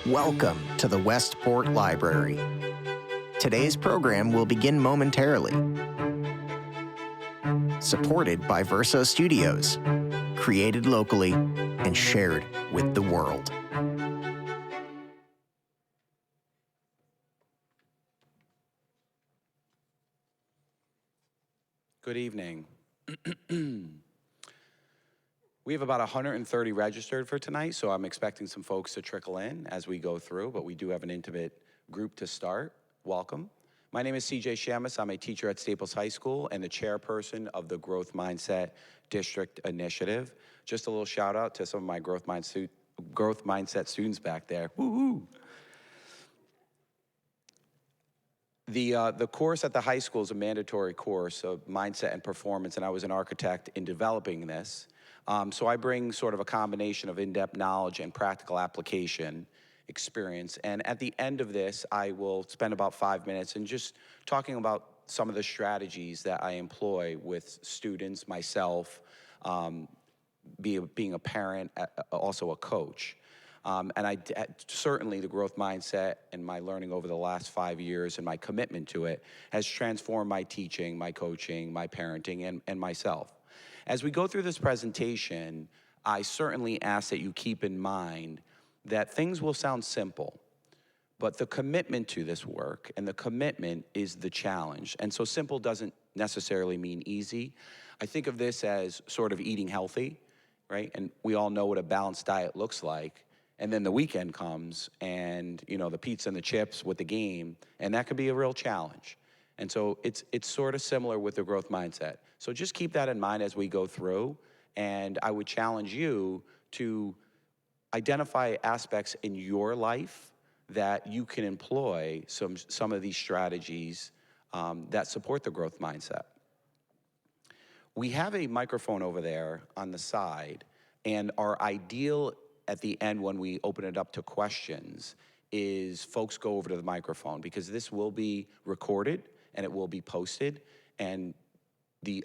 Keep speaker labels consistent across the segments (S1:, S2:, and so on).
S1: Welcome to the Westport Library. Today's program will begin momentarily. Supported by Verso Studios, created locally and shared with the world.
S2: Good evening. We have about 130 registered for tonight, so I'm expecting some folks to trickle in as we go through, but we do have an intimate group to start. Welcome. My name is CJ Shamus. I'm a teacher at Staples High School and the chairperson of the Growth Mindset District Initiative. Just a little shout out to some of my Growth Mindset students back there. Woo-hoo. The course at the high school is a mandatory course of mindset and performance, and I was an architect in developing this. So I bring sort of a combination of in-depth knowledge and practical application experience. And at the end of this, I will spend about 5 minutes and just talking about some of the strategies that I employ with students, myself, being a parent, also a coach. Certainly the growth mindset and my learning over the last 5 years and my commitment to it has transformed my teaching, my coaching, my parenting, and myself. As we go through this presentation, I certainly ask that you keep in mind that things will sound simple, but the commitment to this work and the commitment is the challenge. And so simple doesn't necessarily mean easy. I think of this as sort of eating healthy, right? And we all know what a balanced diet looks like. And then the weekend comes and, you know, the pizza and the chips with the game, and that could be a real challenge. And so it's sort of similar with the growth mindset. So just keep that in mind as we go through, and I would challenge you to identify aspects in your life that you can employ some of these strategies that support the growth mindset. We have a microphone over there on the side, and our ideal at the end when we open it up to questions is folks go over to the microphone, because this will be recorded and it will be posted. And the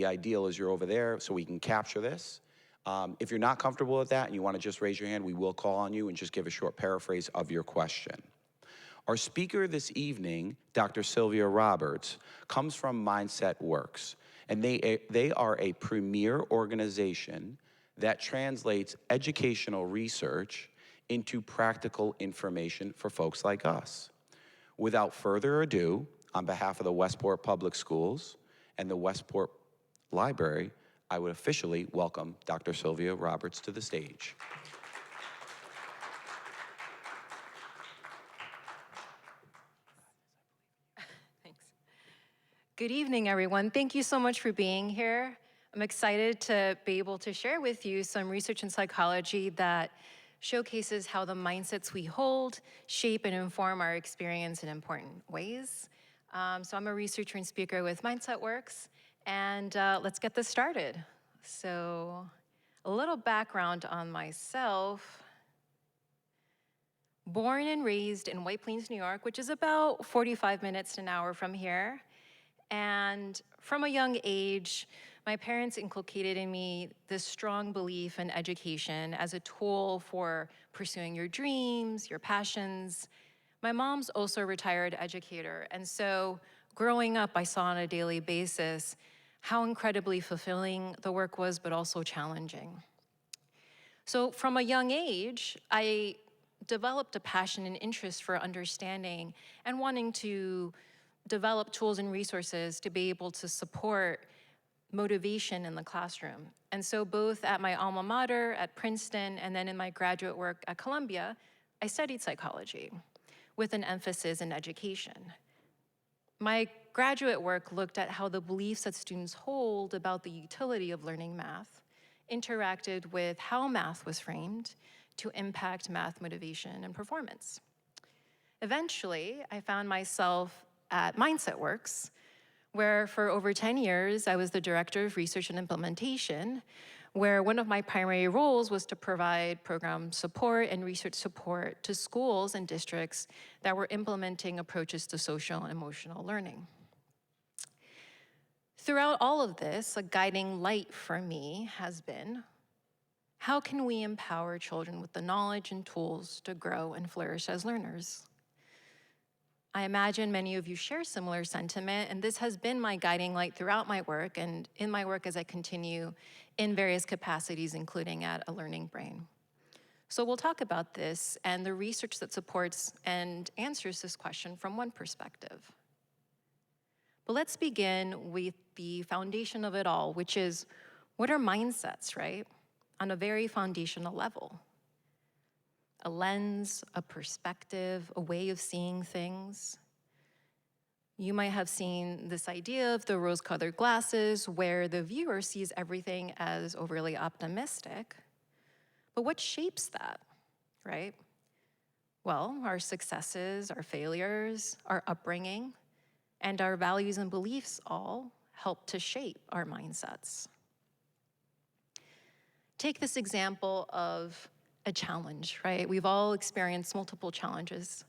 S2: ideal is you're over there so we can capture this. If you're not comfortable with that and you want to just raise your hand, we will call on you and just give a short paraphrase of your question. Our speaker this evening, Dr. Sylvia Roberts, comes from Mindset Works, and they are a premier organization that translates educational research into practical information for folks like us. Without further ado, on behalf of the Westport Public Schools and the Westport Library, I would officially welcome Dr. Sylvia Roberts to the stage.
S3: Thanks. Good evening, everyone. Thank you so much for being here. I'm excited to be able to share with you some research in psychology that showcases how the mindsets we hold shape and inform our experience in important ways. So I'm a researcher and speaker with Mindset Works, and let's get this started. So a little background on myself. Born and raised in White Plains, New York, which is about 45 minutes to an hour from here. And from a young age, my parents inculcated in me this strong belief in education as a tool for pursuing your dreams, your passions. My mom's also a retired educator, and so growing up, I saw on a daily basis how incredibly fulfilling the work was, but also challenging. So from a young age, I developed a passion and interest for understanding and wanting to develop tools and resources to be able to support motivation in the classroom. And so both at my alma mater at Princeton and then in my graduate work at Columbia, I studied psychology with an emphasis in education. My graduate work looked at how the beliefs that students hold about the utility of learning math interacted with how math was framed to impact math motivation and performance. Eventually, I found myself at Mindset Works, where for over 10 years, I was the director of research and implementation, where one of my primary roles was to provide program support and research support to schools and districts that were implementing approaches to social and emotional learning. Throughout all of this, a guiding light for me has been How can we empower children with the knowledge and tools to grow and flourish as learners? I imagine many of you share similar sentiment, and this has been my guiding light throughout my work and in my work as I continue in various capacities, including at A Learning Brain. So we'll talk about this and the research that supports and answers this question from one perspective. But let's begin with the foundation of it all, which is, what are mindsets, right? On a very foundational level. A lens, a perspective, a way of seeing things. You might have seen this idea of the rose-colored glasses where the viewer sees everything as overly optimistic. But what shapes that, right? Well, our successes, our failures, our upbringing, and our values and beliefs all help to shape our mindsets. Take this example of a challenge, right? We've all experienced multiple challenges.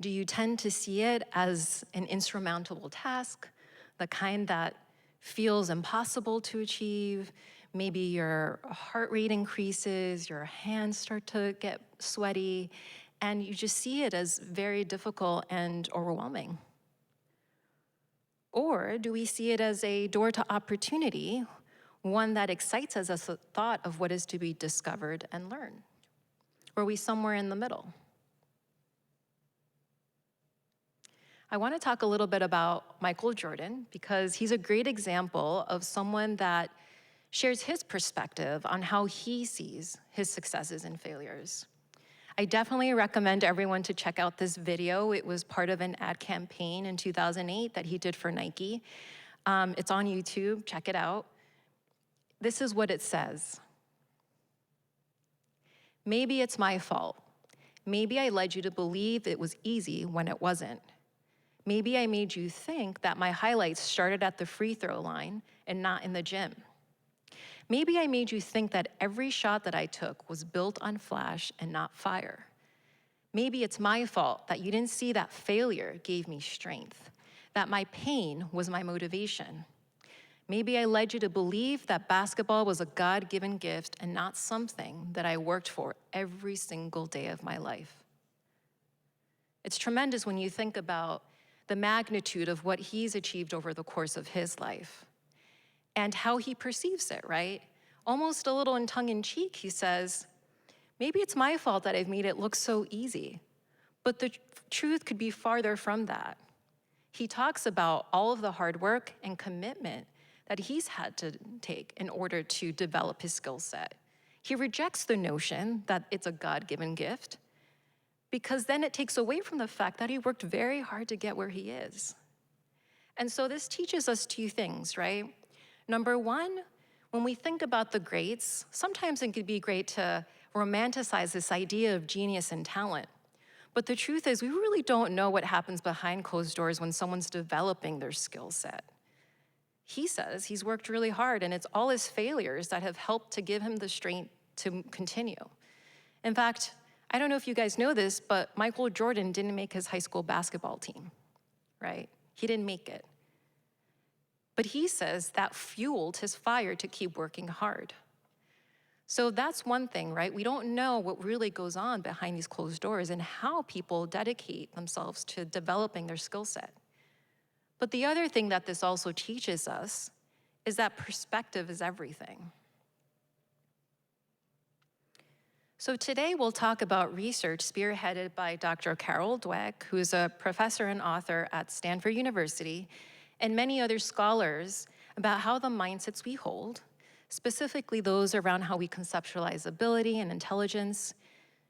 S3: Do you tend to see it as an insurmountable task, the kind that feels impossible to achieve? Maybe your heart rate increases, your hands start to get sweaty, and you just see it as very difficult and overwhelming. Or do we see it as a door to opportunity, one that excites us as a thought of what is to be discovered and learned? Or are we somewhere in the middle? I want to talk a little bit about Michael Jordan because he's a great example of someone that shares his perspective on how he sees his successes and failures. I definitely recommend everyone to check out this video. It was part of an ad campaign in 2008 that he did for Nike. It's on YouTube, check it out. This is what it says. Maybe it's my fault. Maybe I led you to believe it was easy when it wasn't. Maybe I made you think that my highlights started at the free throw line and not in the gym. Maybe I made you think that every shot that I took was built on flash and not fire. Maybe it's my fault that you didn't see that failure gave me strength, that my pain was my motivation. Maybe I led you to believe that basketball was a God-given gift and not something that I worked for every single day of my life. It's tremendous when you think about the magnitude of what he's achieved over the course of his life and how he perceives it, right? Almost a little in tongue-in-cheek, he says, maybe it's my fault that I've made it look so easy, but the truth could be farther from that. He talks about all of the hard work and commitment that he's had to take in order to develop his skill set. He rejects the notion that it's a God-given gift because then it takes away from the fact that he worked very hard to get where he is. And so this teaches us two things, right? Number one, when we think about the greats, sometimes it could be great to romanticize this idea of genius and talent. But the truth is, we really don't know what happens behind closed doors when someone's developing their skill set. He says he's worked really hard, and it's all his failures that have helped to give him the strength to continue. In fact, I don't know if you guys know this, but Michael Jordan didn't make his high school basketball team, right? He didn't make it. But he says that fueled his fire to keep working hard. So that's one thing, right? We don't know what really goes on behind these closed doors and how people dedicate themselves to developing their skill set. But the other thing that this also teaches us is that perspective is everything. So today we'll talk about research spearheaded by Dr. Carol Dweck, who's a professor and author at Stanford University, and many other scholars about how the mindsets we hold, specifically those around how we conceptualize ability and intelligence,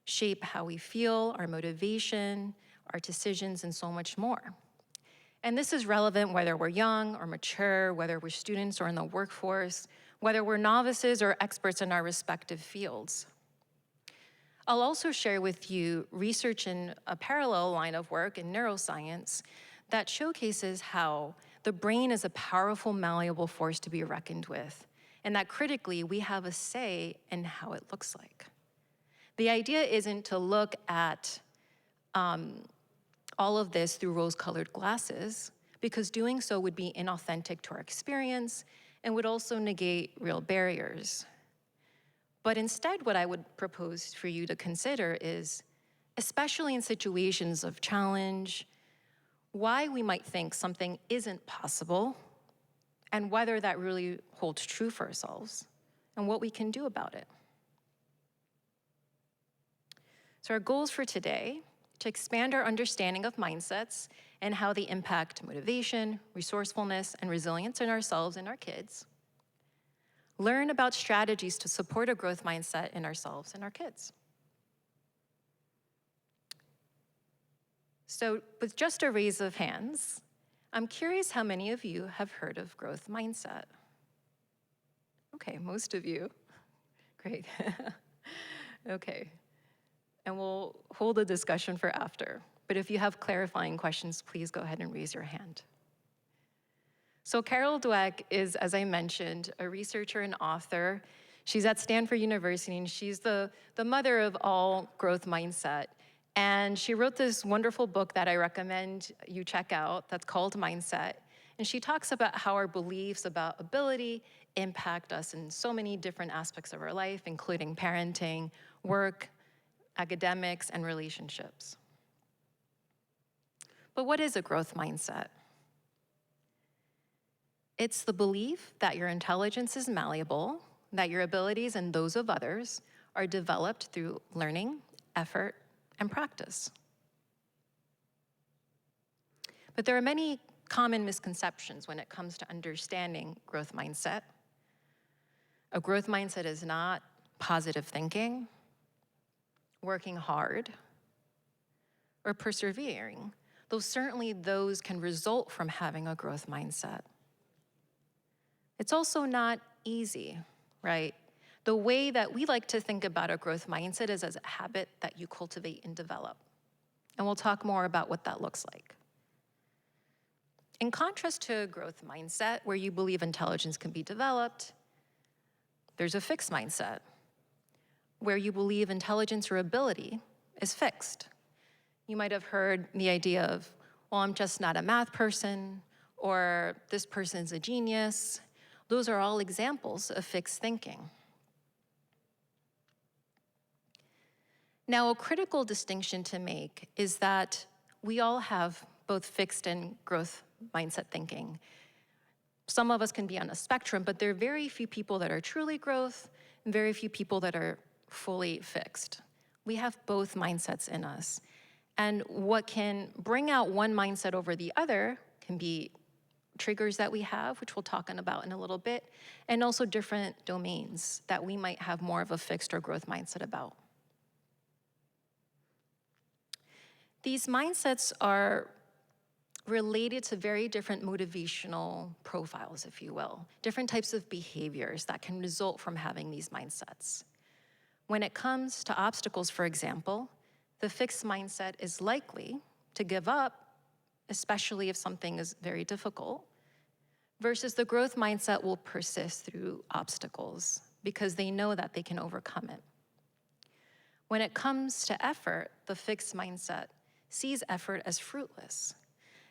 S3: shape how we feel, our motivation, our decisions, and so much more. And this is relevant whether we're young or mature, whether we're students or in the workforce, whether we're novices or experts in our respective fields. I'll also share with you research in a parallel line of work in neuroscience that showcases how the brain is a powerful, malleable force to be reckoned with, and that critically, we have a say in how it looks like. The idea isn't to look at all of this through rose-colored glasses, because doing so would be inauthentic to our experience and would also negate real barriers. But instead, what I would propose for you to consider is, especially in situations of challenge, why we might think something isn't possible, and whether that really holds true for ourselves, and what we can do about it. So our goals for today, to expand our understanding of mindsets and how they impact motivation, resourcefulness, and resilience in ourselves and our kids. Learn about strategies to support a growth mindset in ourselves and our kids. So with just a raise of hands, I'm curious how many of you have heard of growth mindset? Okay, most of you. Great. Okay. And we'll hold a discussion for after. But if you have clarifying questions, please go ahead and raise your hand. So Carol Dweck is, as I mentioned, a researcher and author. She's at Stanford University, and she's the mother of all growth mindset. And she wrote this wonderful book that I recommend you check out that's called Mindset. And she talks about how our beliefs about ability impact us in so many different aspects of our life, including parenting, work, academics, and relationships. But what is a growth mindset? It's the belief that your intelligence is malleable, that your abilities and those of others are developed through learning, effort, and practice. But there are many common misconceptions when it comes to understanding growth mindset. A growth mindset is not positive thinking, working hard, or persevering, though certainly those can result from having a growth mindset. It's also not easy, right? The way that we like to think about a growth mindset is as a habit that you cultivate and develop. And we'll talk more about what that looks like. In contrast to a growth mindset, where you believe intelligence can be developed, there's a fixed mindset, where you believe intelligence or ability is fixed. You might have heard the idea of, well, I'm just not a math person, or this person's a genius. Those are all examples of fixed thinking. Now, a critical distinction to make is that we all have both fixed and growth mindset thinking. Some of us can be on a spectrum, but there are very few people that are truly growth, and very few people that are fully fixed. We have both mindsets in us. And what can bring out one mindset over the other can be triggers that we have, which we'll talk about in a little bit, and also different domains that we might have more of a fixed or growth mindset about. These mindsets are related to very different motivational profiles, if you will, different types of behaviors that can result from having these mindsets. When it comes to obstacles, for example, the fixed mindset is likely to give up, especially if something is very difficult, versus the growth mindset will persist through obstacles because they know that they can overcome it. When it comes to effort, the fixed mindset sees effort as fruitless.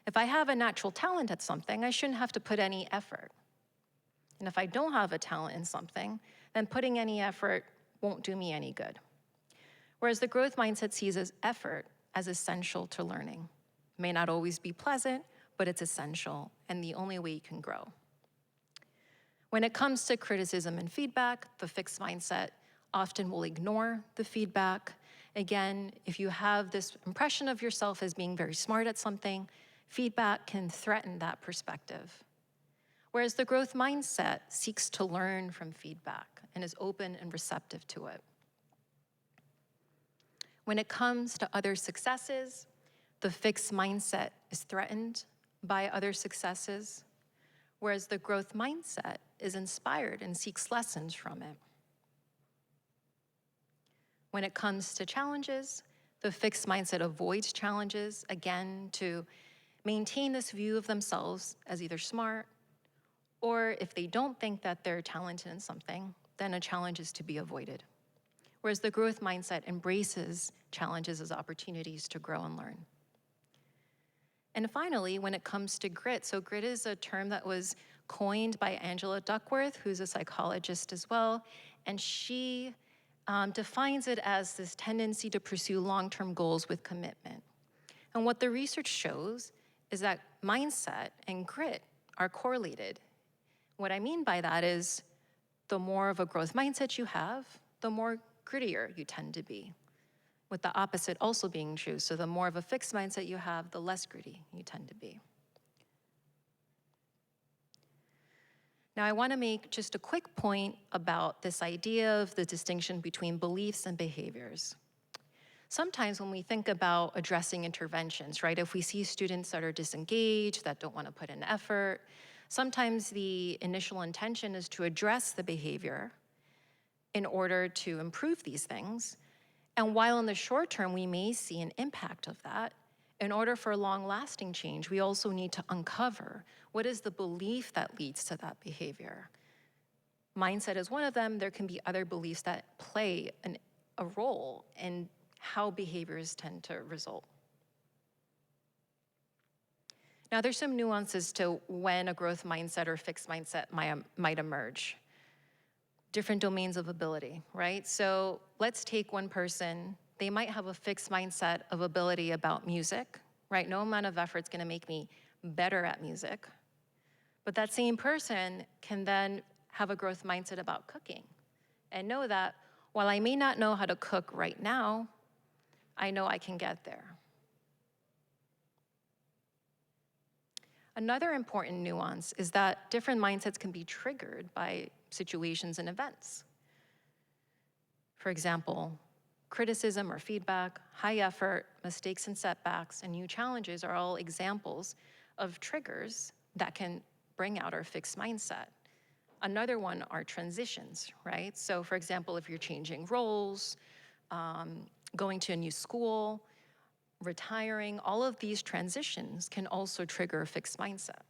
S3: If I have a natural talent at something, I shouldn't have to put any effort. And if I don't have a talent in something, then putting any effort won't do me any good. Whereas the growth mindset sees effort as essential to learning. It may not always be pleasant, but it's essential and the only way you can grow. When it comes to criticism and feedback, the fixed mindset often will ignore the feedback. Again, if you have this impression of yourself as being very smart at something, feedback can threaten that perspective. Whereas the growth mindset seeks to learn from feedback and is open and receptive to it. When it comes to other successes, the fixed mindset is threatened by other successes, whereas the growth mindset is inspired and seeks lessons from it. When it comes to challenges, the fixed mindset avoids challenges, again, to maintain this view of themselves as either smart, or if they don't think that they're talented in something, then a challenge is to be avoided. Whereas the growth mindset embraces challenges as opportunities to grow and learn. And finally, when it comes to grit, so grit is a term that was coined by Angela Duckworth, who's a psychologist as well, and she defines it as this tendency to pursue long-term goals with commitment. And what the research shows is that mindset and grit are correlated. What I mean by that is the more of a growth mindset you have, the more grittier you tend to be, with the opposite also being true. So the more of a fixed mindset you have, the less gritty you tend to be. Now, I want to make just a quick point about this idea of the distinction between beliefs and behaviors. Sometimes when we think about addressing interventions, right, if we see students that are disengaged, that don't want to put in effort, sometimes the initial intention is to address the behavior in order to improve these things. And while in the short term we may see an impact of that, in order for long-lasting change, we also need to uncover what is the belief that leads to that behavior. Mindset is one of them. There can be other beliefs that play a role in how behaviors tend to result. Now, there's some nuances to when a growth mindset or fixed mindset might emerge. Different domains of ability, right? So let's take one person. They might have a fixed mindset of ability about music, right? No amount of effort is going to make me better at music. But that same person can then have a growth mindset about cooking and know that while I may not know how to cook right now, I know I can get there. Another important nuance is that different mindsets can be triggered by situations and events. For example, criticism or feedback, high effort, mistakes and setbacks, and new challenges are all examples of triggers that can bring out our fixed mindset. Another one are transitions, right? So for example, if you're changing roles, going to a new school, retiring, all of these transitions can also trigger a fixed mindset.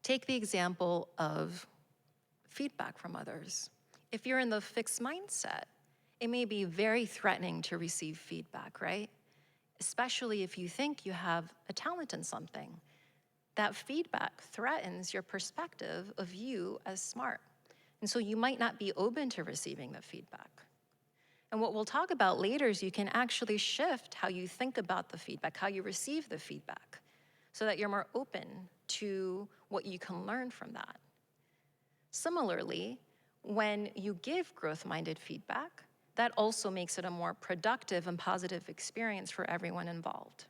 S3: Take the example of feedback from others. If you're in the fixed mindset, it may be very threatening to receive feedback, right? Especially if you think you have a talent in something. That feedback threatens your perspective of you as smart. And so you might not be open to receiving the feedback. And what we'll talk about later is you can actually shift how you think about the feedback, how you receive the feedback, so that you're more open to what you can learn from that. Similarly, when you give growth-minded feedback, that also makes it a more productive and positive experience for everyone involved.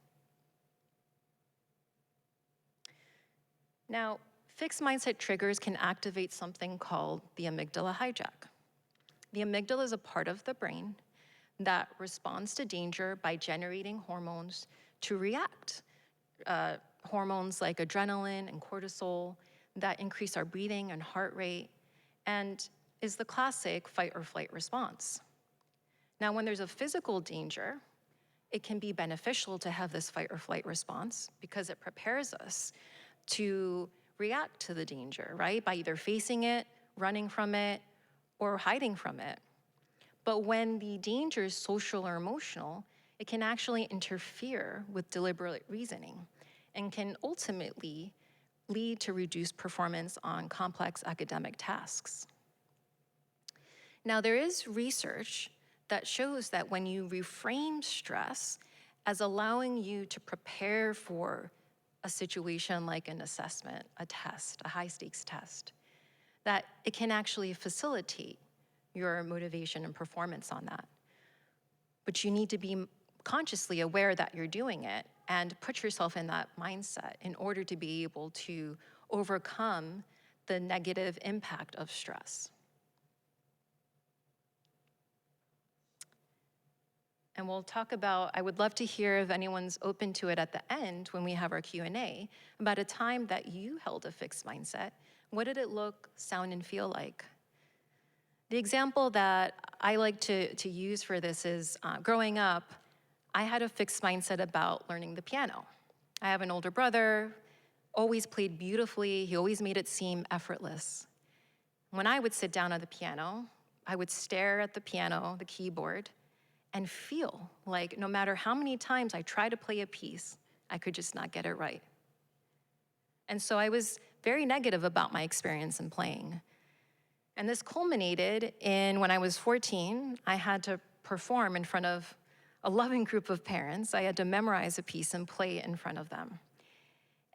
S3: Now, fixed mindset triggers can activate something called the amygdala hijack. The amygdala is a part of the brain that responds to danger by generating hormones to react. Hormones like adrenaline and cortisol that increase our breathing and heart rate and is the classic fight or flight response. Now, when there's a physical danger, it can be beneficial to have this fight or flight response because it prepares us to react to the danger, right? By either facing it, running from it, or hiding from it. But when the danger is social or emotional, it can actually interfere with deliberate reasoning and can ultimately lead to reduced performance on complex academic tasks. Now, there is research that shows that when you reframe stress as allowing you to prepare for a situation like an assessment, a test, a high-stakes test, that it can actually facilitate your motivation and performance on that. But you need to be consciously aware that you're doing it and put yourself in that mindset in order to be able to overcome the negative impact of stress. And we'll talk about, I would love to hear if anyone's open to it at the end when we have our Q&A, about a time that you held a fixed mindset. What did it look, sound, and feel like? The example that I like to use for this is growing up, I had a fixed mindset about learning the piano. I have an older brother, always played beautifully. He always made it seem effortless. When I would sit down at the piano, I would stare at the piano, the keyboard, and feel like no matter how many times I tried to play a piece, I could just not get it right. And so I was very negative about my experience in playing. And this culminated in when I was 14, I had to perform in front of a loving group of parents. I had to memorize a piece and play it in front of them.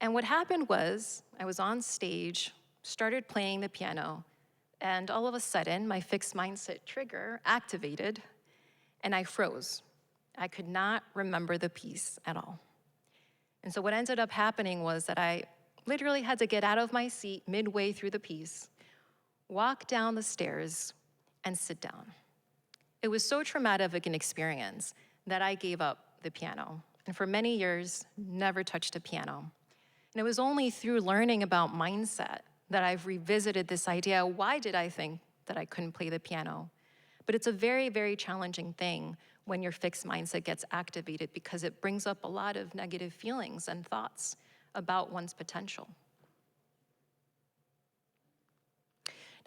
S3: And what happened was, I was on stage, started playing the piano, and all of a sudden, my fixed mindset trigger activated, and I froze. I could not remember the piece at all. And so what ended up happening was that I literally had to get out of my seat midway through the piece, walk down the stairs, and sit down. It was so traumatic an experience that I gave up the piano, and for many years, never touched a piano. And it was only through learning about mindset that I've revisited this idea. Why did I think that I couldn't play the piano? But it's a very, very challenging thing when your fixed mindset gets activated because it brings up a lot of negative feelings and thoughts about one's potential.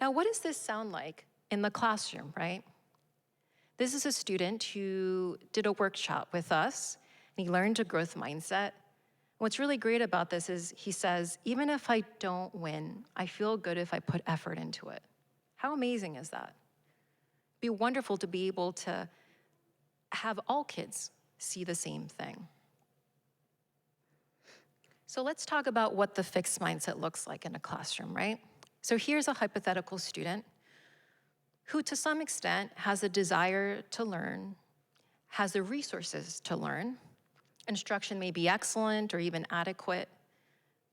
S3: Now, what does this sound like in the classroom, right? This is a student who did a workshop with us, and he learned a growth mindset. What's really great about this is he says, even if I don't win, I feel good if I put effort into it. How amazing is that? It'd be wonderful to be able to have all kids see the same thing. So let's talk about what the fixed mindset looks like in a classroom, right? So here's a hypothetical student who to some extent has a desire to learn, has the resources to learn. Instruction may be excellent or even adequate.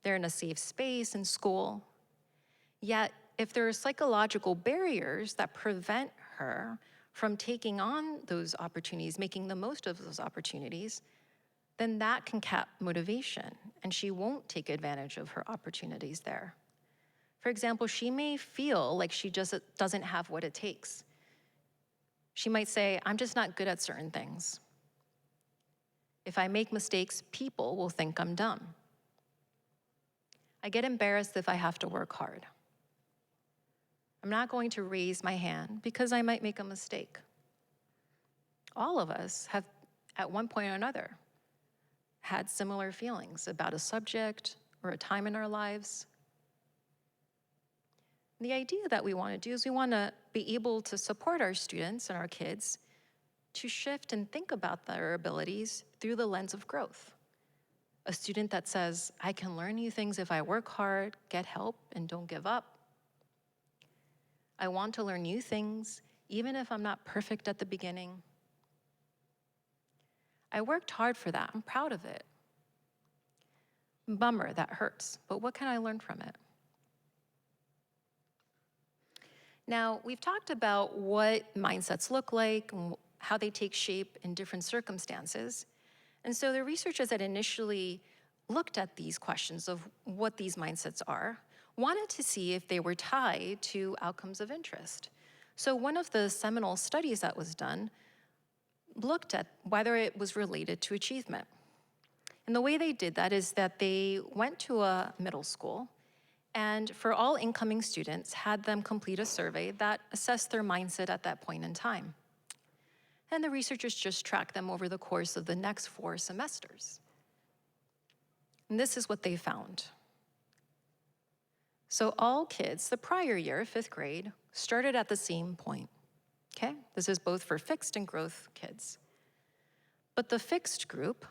S3: They're in a safe space in school. Yet, if there are psychological barriers that prevent her from taking on those opportunities, making the most of those opportunities, then that can cap motivation, and she won't take advantage of her opportunities there. For example, she may feel like she just doesn't have what it takes. She might say, I'm just not good at certain things. If I make mistakes, people will think I'm dumb. I get embarrassed if I have to work hard. I'm not going to raise my hand because I might make a mistake. All of us have, at one point or another, had similar feelings about a subject or a time in our lives. The idea that we want to do is we want to be able to support our students and our kids to shift and think about their abilities through the lens of growth. A student that says, I can learn new things if I work hard, get help, and don't give up. I want to learn new things, even if I'm not perfect at the beginning. I worked hard for that. I'm proud of it. Bummer, that hurts, but what can I learn from it? Now, we've talked about what mindsets look like and how they take shape in different circumstances. And so the researchers that initially looked at these questions of what these mindsets are wanted to see if they were tied to outcomes of interest. So one of the seminal studies that was done looked at whether it was related to achievement. And the way they did that is that they went to a middle school and for all incoming students had them complete a survey that assessed their mindset at that point in time. And the researchers just tracked them over the course of the next 4 semesters. And this is what they found. So all kids, the prior year, 5th grade, started at the same point, okay? This is both for fixed and growth kids. But the fixed group,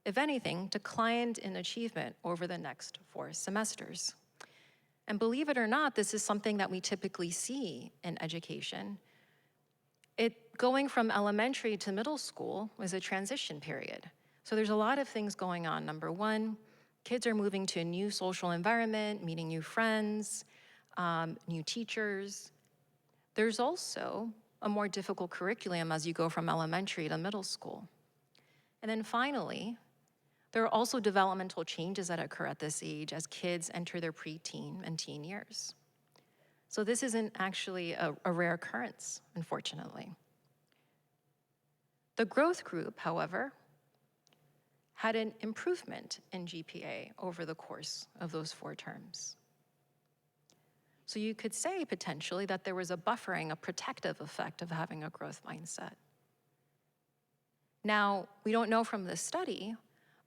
S3: if anything, declined in achievement over the next 4 semesters. And believe it or not, this is something that we typically see in education. Going from elementary to middle school is a transition period. So there's a lot of things going on. Number one, kids are moving to a new social environment, meeting new friends, new teachers. There's also a more difficult curriculum as you go from elementary to middle school. And then finally, there are also developmental changes that occur at this age as kids enter their preteen and teen years. So this isn't actually a rare occurrence, unfortunately. The growth group, however, had an improvement in GPA over the course of those 4 terms. So you could say potentially that there was a buffering, a protective effect of having a growth mindset. Now, we don't know from this study,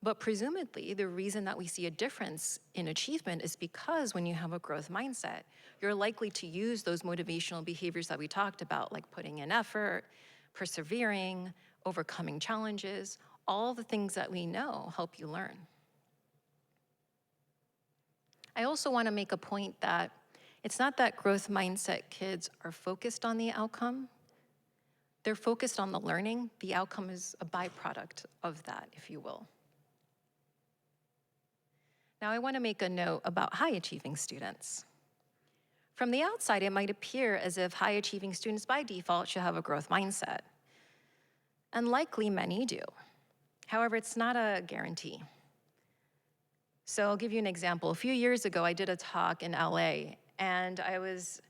S3: But presumably, the reason that we see a difference in achievement is because when you have a growth mindset, you're likely to use those motivational behaviors that we talked about, like putting in effort, persevering, overcoming challenges, all the things that we know help you learn. I also want to make a point that it's not that growth mindset kids are focused on the outcome. They're focused on the learning. The outcome is a byproduct of that, if you will. Now, I want to make a note about high-achieving students. From the outside, it might appear as if high-achieving students by default should have a growth mindset. And likely many do. However, it's not a guarantee. So I'll give you an example. A few years ago, I did a talk in LA, and I was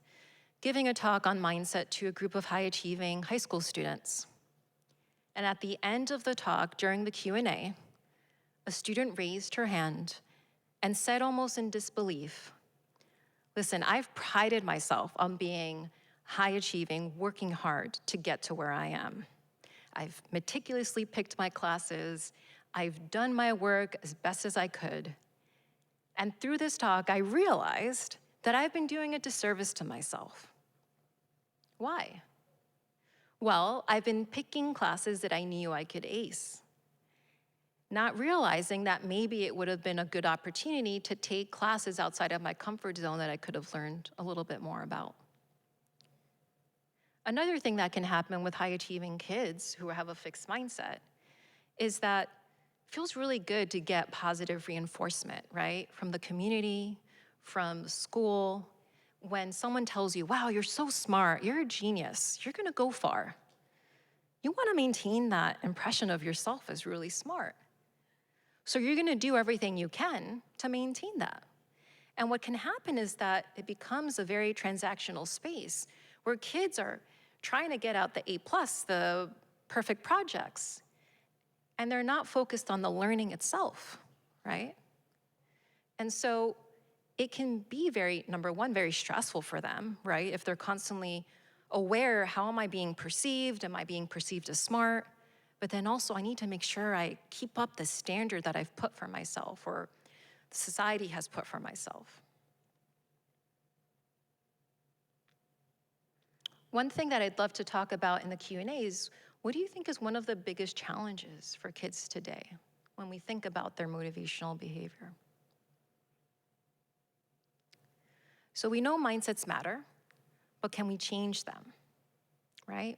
S3: giving a talk on mindset to a group of high-achieving high school students. And at the end of the talk, during the Q&A, a student raised her hand and said almost in disbelief, "Listen, I've prided myself on being high-achieving, working hard to get to where I am. I've meticulously picked my classes. I've done my work as best as I could. And through this talk, I realized that I've been doing a disservice to myself. Why? Well, I've been picking classes that I knew I could ace, not realizing that maybe it would have been a good opportunity to take classes outside of my comfort zone that I could have learned a little bit more about." Another thing that can happen with high-achieving kids who have a fixed mindset is that it feels really good to get positive reinforcement, right? From the community, from school. When someone tells you, "Wow, you're so smart, you're a genius, you're gonna go far," you wanna maintain that impression of yourself as really smart. So you're gonna do everything you can to maintain that. And what can happen is that it becomes a very transactional space where kids are trying to get out the A+, the perfect projects, and they're not focused on the learning itself, right? And so it can be number one, very stressful for them, right? If they're constantly aware, how am I being perceived? Am I being perceived as smart? But then also I need to make sure I keep up the standard that I've put for myself or society has put for myself. One thing that I'd love to talk about in the Q&A is, what do you think is one of the biggest challenges for kids today when we think about their motivational behavior? So we know mindsets matter, but can we change them, right?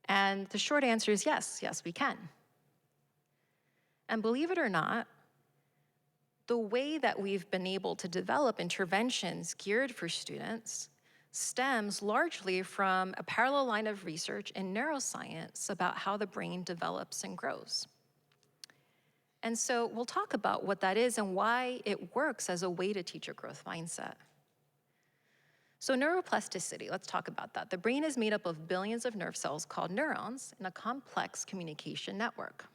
S3: And the short answer is yes, we can. And believe it or not, the way that we've been able to develop interventions geared for students stems largely from a parallel line of research in neuroscience about how the brain develops and grows. And so we'll talk about what that is and why it works as a way to teach a growth mindset. So neuroplasticity, let's talk about that. The brain is made up of billions of nerve cells called neurons in a complex communication network.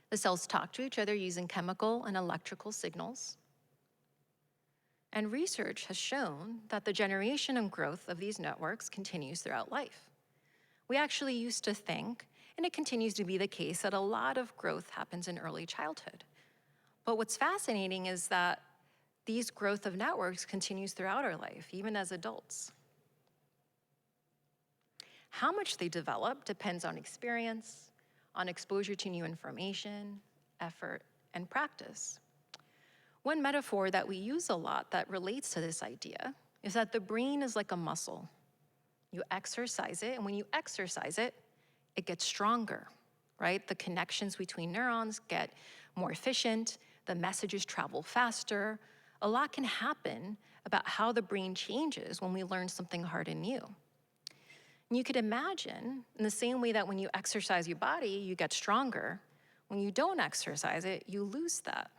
S3: The cells talk to each other using chemical and electrical signals. And research has shown that the generation and growth of these networks continues throughout life. We actually used to think, and it continues to be the case, that a lot of growth happens in early childhood. But what's fascinating is that these growth of networks continues throughout our life, even as adults. How much they develop depends on experience, on exposure to new information, effort, and practice. One metaphor that we use a lot that relates to this idea is that the brain is like a muscle. You exercise it, and when you exercise it, it gets stronger, right? The connections between neurons get more efficient, the messages travel faster. A lot can happen about how the brain changes when we learn something hard and new. And you could imagine, in the same way that when you exercise your body, you get stronger, when you don't exercise it, you lose that.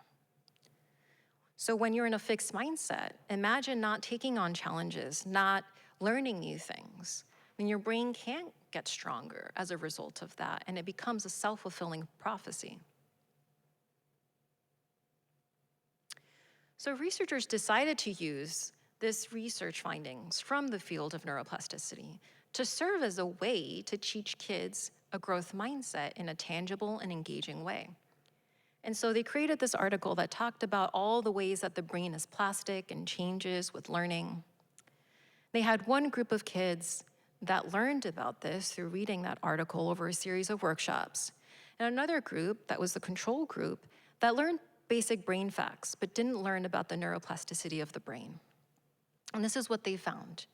S3: So when you're in a fixed mindset, imagine not taking on challenges, not learning new things. Then your brain can't get stronger as a result of that, and it becomes a self-fulfilling prophecy. So researchers decided to use this research findings from the field of neuroplasticity to serve as a way to teach kids a growth mindset in a tangible and engaging way. And so they created this article that talked about all the ways that the brain is plastic and changes with learning. They had one group of kids that learned about this through reading that article over a series of workshops, and another group, that was the control group, that learned basic brain facts but didn't learn about the neuroplasticity of the brain. And this is what they found.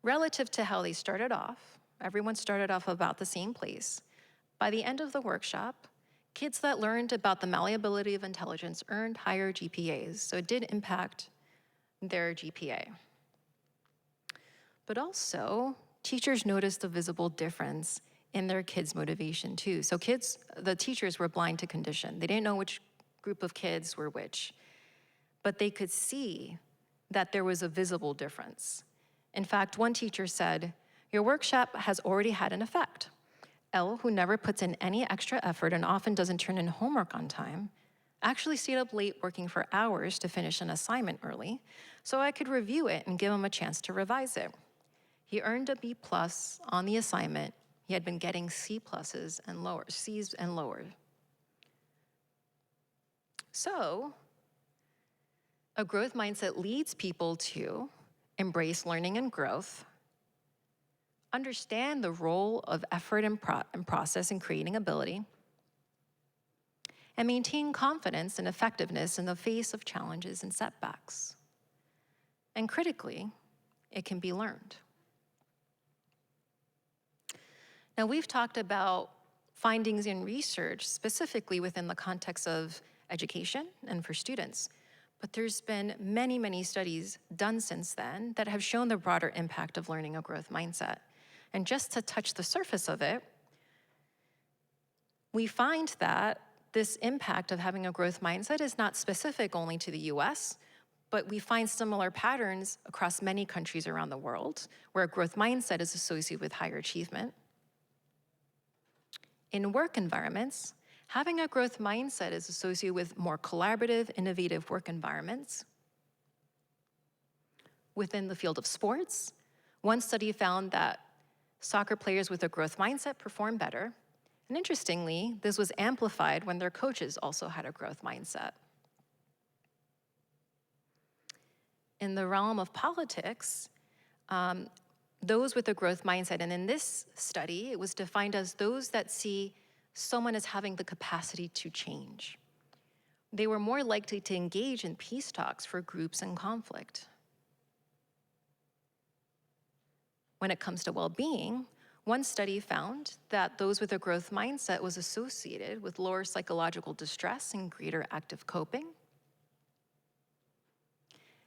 S3: Relative to how they started off, everyone started off about the same place. By the end of the workshop, kids that learned about the malleability of intelligence earned higher GPAs, so it did impact their GPA. But also, teachers noticed a visible difference in their kids' motivation too. So the teachers were blind to condition. They didn't know which group of kids were which, but they could see that there was a visible difference. In fact, one teacher said, "Your workshop has already had an effect. Elle, who never puts in any extra effort and often doesn't turn in homework on time, actually stayed up late working for hours to finish an assignment early, so I could review it and give him a chance to revise it. He earned a B+ on the assignment. He had been getting C's and lower. So, a growth mindset leads people to embrace learning and growth, understand the role of effort and process in creating ability, and maintain confidence and effectiveness in the face of challenges and setbacks. And critically, it can be learned. Now, we've talked about findings in research, specifically within the context of education and for students, but there's been many, many studies done since then that have shown the broader impact of learning a growth mindset. And just to touch the surface of it, we find that this impact of having a growth mindset is not specific only to the US, but we find similar patterns across many countries around the world where a growth mindset is associated with higher achievement. In work environments, having a growth mindset is associated with more collaborative, innovative work environments. Within the field of sports, one study found that soccer players with a growth mindset perform better. And interestingly, this was amplified when their coaches also had a growth mindset. In the realm of politics, those with a growth mindset, and in this study, it was defined as those that see someone as having the capacity to change. They were more likely to engage in peace talks for groups in conflict. When it comes to well-being, one study found that those with a growth mindset was associated with lower psychological distress and greater active coping.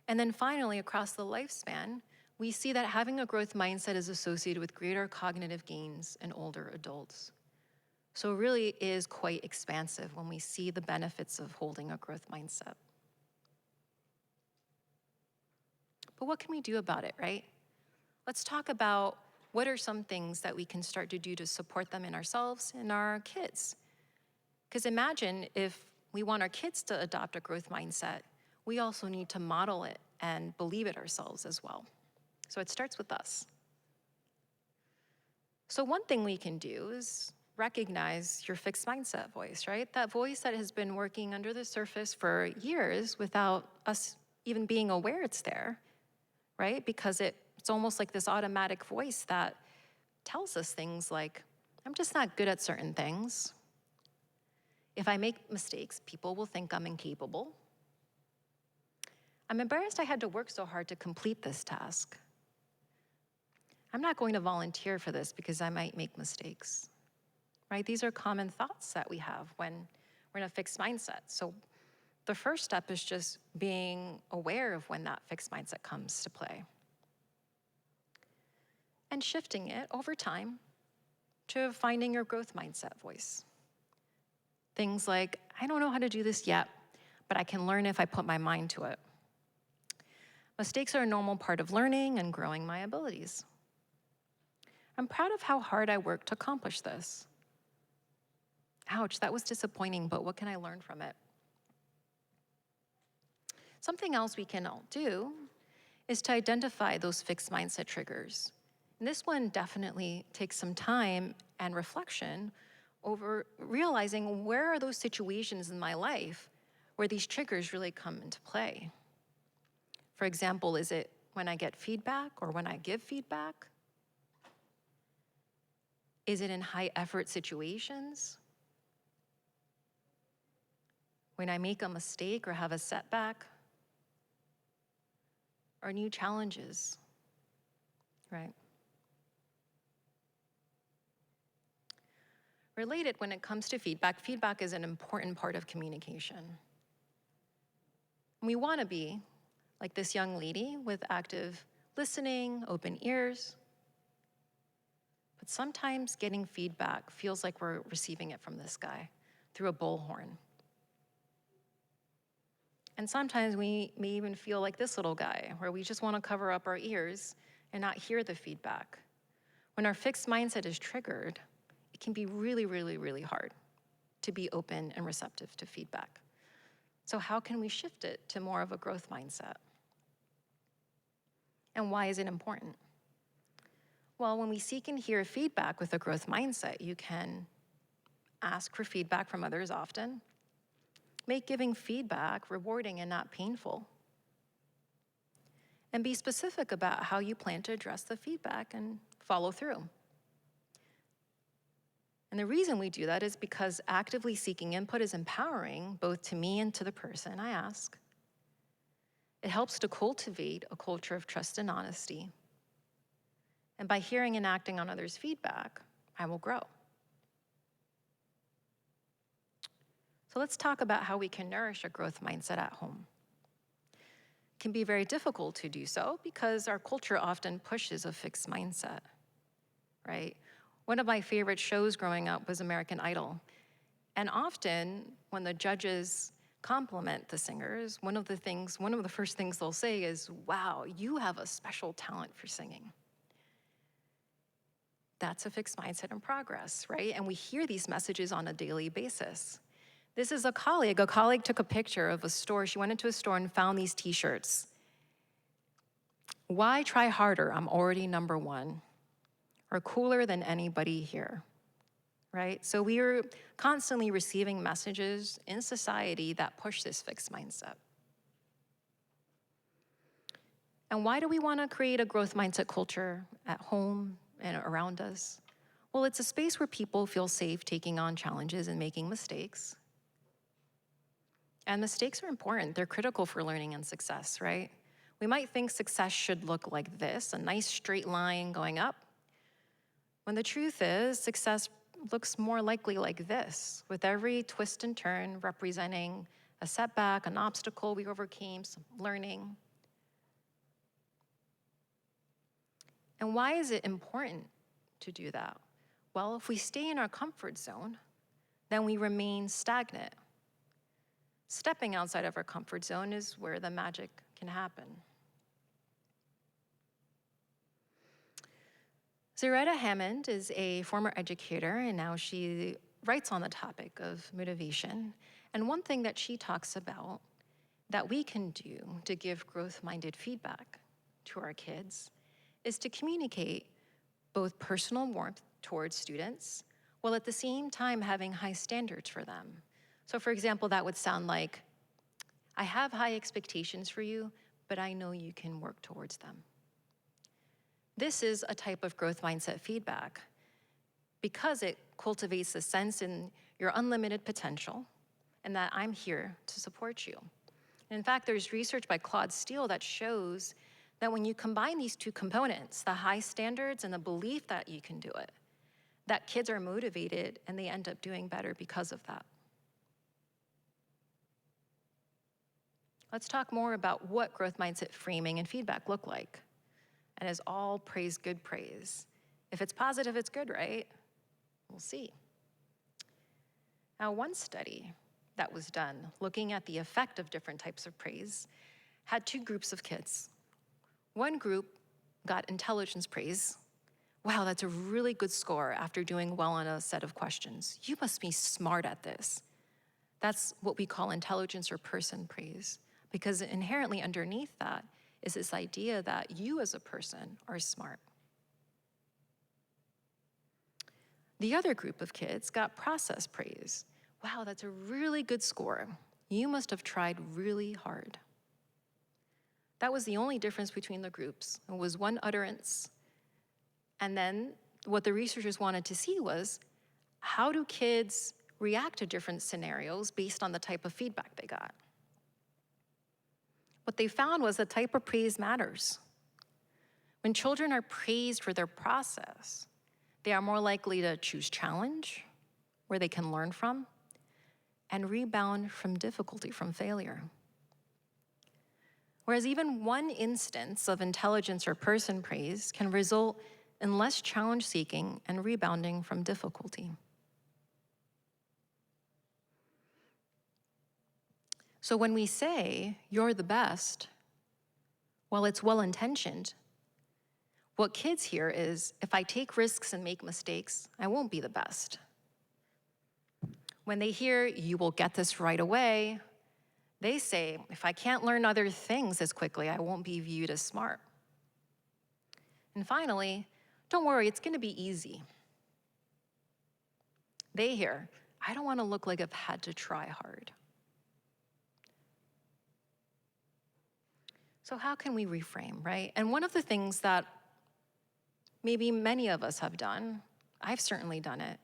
S3: And then finally, across the lifespan, we see that having a growth mindset is associated with greater cognitive gains in older adults. So it really is quite expansive when we see the benefits of holding a growth mindset. But what can we do about it, right? Let's talk about what are some things that we can start to do to support them in ourselves and our kids. Because imagine if we want our kids to adopt a growth mindset, we also need to model it and believe it ourselves as well. So it starts with us. So one thing we can do is recognize your fixed mindset voice, right? That voice that has been working under the surface for years without us even being aware it's there, right? Because it's almost like this automatic voice that tells us things like, I'm just not good at certain things. If I make mistakes, people will think I'm incapable. I'm embarrassed I had to work so hard to complete this task. I'm not going to volunteer for this because I might make mistakes, right? These are common thoughts that we have when we're in a fixed mindset. So the first step is just being aware of when that fixed mindset comes to play. And shifting it over time to finding your growth mindset voice. Things like, I don't know how to do this yet, but I can learn if I put my mind to it. Mistakes are a normal part of learning and growing my abilities. I'm proud of how hard I worked to accomplish this. Ouch, that was disappointing, but what can I learn from it? Something else we can all do is to identify those fixed mindset triggers. And this one definitely takes some time and reflection over realizing where are those situations in my life where these triggers really come into play. For example, is it when I get feedback or when I give feedback? Is it in high effort situations? When I make a mistake or have a setback? Or new challenges, right? Related, when it comes to feedback, feedback is an important part of communication. We want to be like this young lady with active listening, open ears. But sometimes getting feedback feels like we're receiving it from this guy through a bullhorn. And sometimes we may even feel like this little guy, where we just want to cover up our ears and not hear the feedback. When our fixed mindset is triggered, it can be really, really, really hard to be open and receptive to feedback. So how can we shift it to more of a growth mindset? And why is it important? Well, when we seek and hear feedback with a growth mindset, you can ask for feedback from others often. Make giving feedback rewarding and not painful. And be specific about how you plan to address the feedback and follow through. And the reason we do that is because actively seeking input is empowering both to me and to the person I ask. It helps to cultivate a culture of trust and honesty. And by hearing and acting on others' feedback, I will grow. So let's talk about how we can nourish a growth mindset at home. It can be very difficult to do so because our culture often pushes a fixed mindset, right? One of my favorite shows growing up was American Idol. And often when the judges compliment the singers, one of the first things they'll say is, wow, you have a special talent for singing. That's a fixed mindset in progress, right? And we hear these messages on a daily basis. This is a colleague. A colleague took a picture of a store. She went into a store and found these t-shirts. Why try harder? I'm already number one. Or cooler than anybody here, right? So we are constantly receiving messages in society that push this fixed mindset. And why do we want to create a growth mindset culture at home and around us? Well, it's a space where people feel safe taking on challenges and making mistakes. And mistakes are important. They're critical for learning and success, right? We might think success should look like this, a nice straight line going up, when the truth is success looks more likely like this, with every twist and turn representing a setback, an obstacle we overcame, some learning. And why is it important to do that? Well, if we stay in our comfort zone, then we remain stagnant. Stepping outside of our comfort zone is where the magic can happen. Zaretta Hammond is a former educator, and now she writes on the topic of motivation. And one thing that she talks about that we can do to give growth-minded feedback to our kids is to communicate both personal warmth towards students, while at the same time having high standards for them. So for example, that would sound like, I have high expectations for you, but I know you can work towards them. This is a type of growth mindset feedback because it cultivates a sense in your unlimited potential and that I'm here to support you. And in fact, there's research by Claude Steele that shows that when you combine these two components, the high standards and the belief that you can do it, that kids are motivated and they end up doing better because of that. Let's talk more about what growth mindset framing and feedback look like. And is all praise good praise? If it's positive, it's good, right? We'll see. Now, one study that was done looking at the effect of different types of praise had two groups of kids. One group got intelligence praise. Wow, that's a really good score after doing well on a set of questions. You must be smart at this. That's what we call intelligence or person praise, because inherently underneath that is this idea that you as a person are smart. The other group of kids got process praise. Wow, that's a really good score. You must have tried really hard. That was the only difference between the groups. It was one utterance. And then what the researchers wanted to see was, how do kids react to different scenarios based on the type of feedback they got? What they found was the type of praise matters. When children are praised for their process, they are more likely to choose challenge, where they can learn from, and rebound from difficulty, from failure. Whereas even one instance of intelligence or person praise can result in less challenge-seeking and rebounding from difficulty. So when we say, you're the best, well, it's well-intentioned. What kids hear is, if I take risks and make mistakes, I won't be the best. When they hear, you will get this right away, they say, if I can't learn other things as quickly, I won't be viewed as smart. And finally, don't worry, it's gonna be easy. They hear, I don't wanna look like I've had to try hard. So how can we reframe, right? And one of the things that maybe many of us have done, I've certainly done it,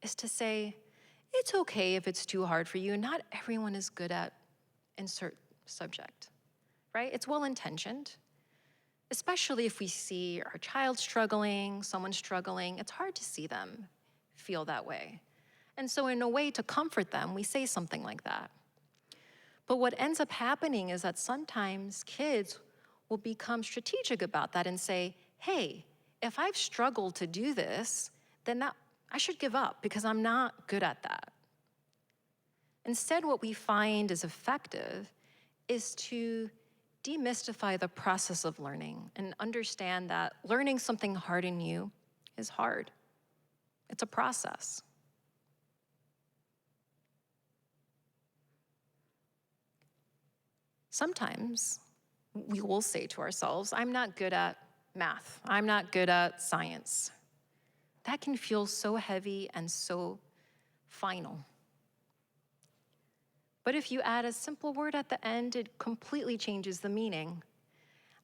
S3: is to say, it's okay if it's too hard for you. Not everyone is good at insert subject, right? It's well-intentioned, especially if we see our child struggling, someone struggling. It's hard to see them feel that way. And so in a way to comfort them, we say something like that. But what ends up happening is that sometimes kids will become strategic about that and say, hey, if I've struggled to do this, then I should give up because I'm not good at that. Instead, what we find is effective is to demystify the process of learning and understand that learning something hard in you is hard. It's a process. Sometimes we will say to ourselves, I'm not good at math. I'm not good at science. That can feel so heavy and so final. But if you add a simple word at the end, it completely changes the meaning.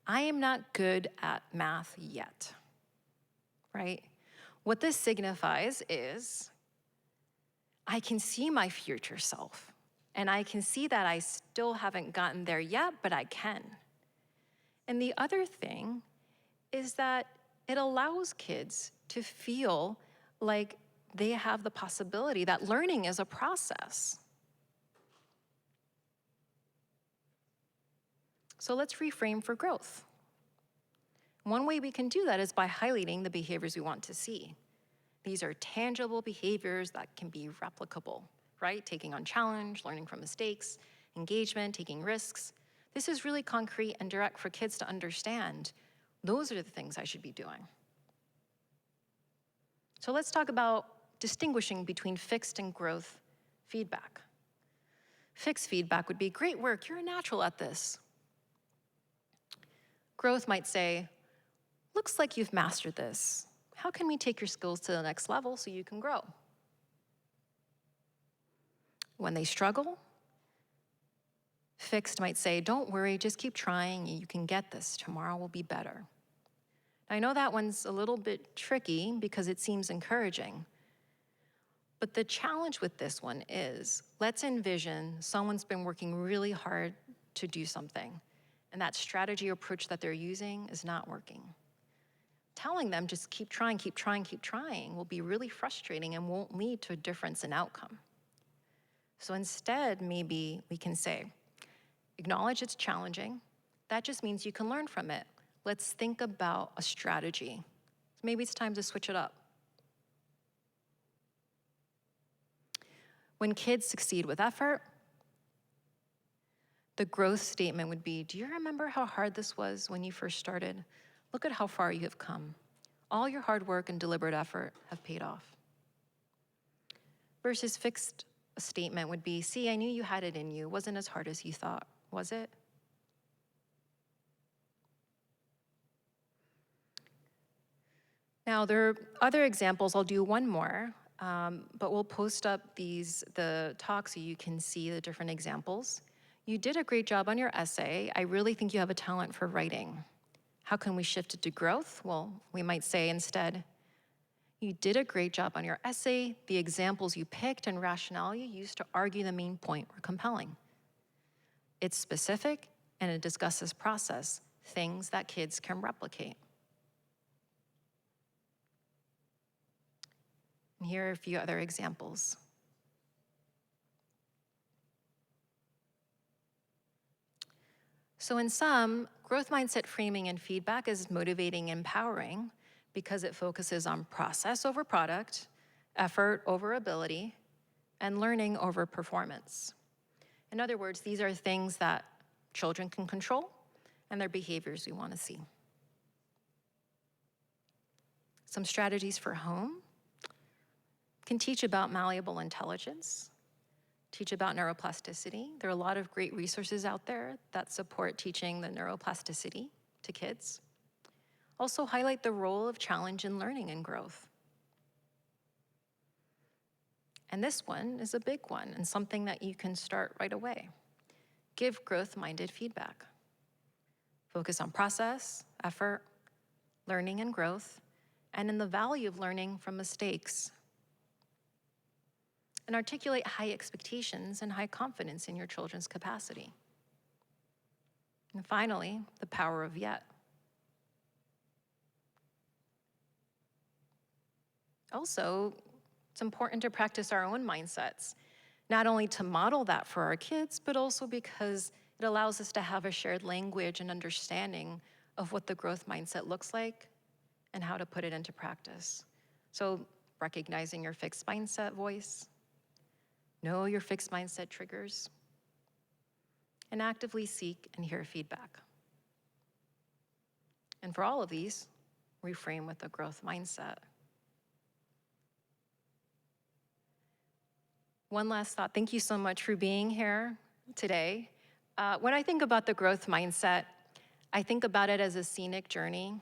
S3: I am not good at math yet, right? What this signifies is I can see my future self, and I can see that I still haven't gotten there yet, but I can. And the other thing is that it allows kids to feel like they have the possibility that learning is a process. So let's reframe for growth. One way we can do that is by highlighting the behaviors we want to see. These are tangible behaviors that can be replicable, right? Taking on challenge, learning from mistakes, engagement, taking risks. This is really concrete and direct for kids to understand. Those are the things I should be doing. So let's talk about distinguishing between fixed and growth feedback. Fixed feedback would be, great work, you're a natural at this. Growth might say, looks like you've mastered this. How can we take your skills to the next level so you can grow? When they struggle, fixed might say, don't worry, just keep trying, you can get this, tomorrow will be better. I know that one's a little bit tricky because it seems encouraging, but the challenge with this one is, let's envision someone's been working really hard to do something, and that strategy or approach that they're using is not working. Telling them just keep trying, keep trying, keep trying will be really frustrating and won't lead to a difference in outcome. So instead, maybe we can say, acknowledge it's challenging. That just means you can learn from it. Let's think about a strategy. Maybe it's time to switch it up. When kids succeed with effort, the growth statement would be, do you remember how hard this was when you first started? Look at how far you have come. All your hard work and deliberate effort have paid off. Versus fixed statement would be, see, I knew you had it in you. It wasn't as hard as you thought, was it? Now, there are other examples. I'll do one more, but we'll post up the talk so you can see the different examples. You did a great job on your essay. I really think you have a talent for writing. How can we shift it to growth? Well, we might say instead, you did a great job on your essay. The examples you picked and rationale you used to argue the main point were compelling. It's specific and it discusses process, things that kids can replicate. And here are a few other examples. So in sum, growth mindset framing and feedback is motivating and empowering because it focuses on process over product, effort over ability, and learning over performance. In other words, these are things that children can control and their behaviors we want to see. Some strategies for home can teach about malleable intelligence, teach about neuroplasticity. There are a lot of great resources out there that support teaching the neuroplasticity to kids. Also highlight the role of challenge in learning and growth. And this one is a big one and something that you can start right away. Give growth-minded feedback. Focus on process, effort, learning and growth, and in the value of learning from mistakes. And articulate high expectations and high confidence in your children's capacity. And finally, the power of yet. Also, it's important to practice our own mindsets, not only to model that for our kids, but also because it allows us to have a shared language and understanding of what the growth mindset looks like and how to put it into practice. So recognizing your fixed mindset voice, know your fixed mindset triggers, and actively seek and hear feedback. And for all of these, reframe with a growth mindset. One last thought. Thank you so much for being here today. When I think about the growth mindset, I think about it as a scenic journey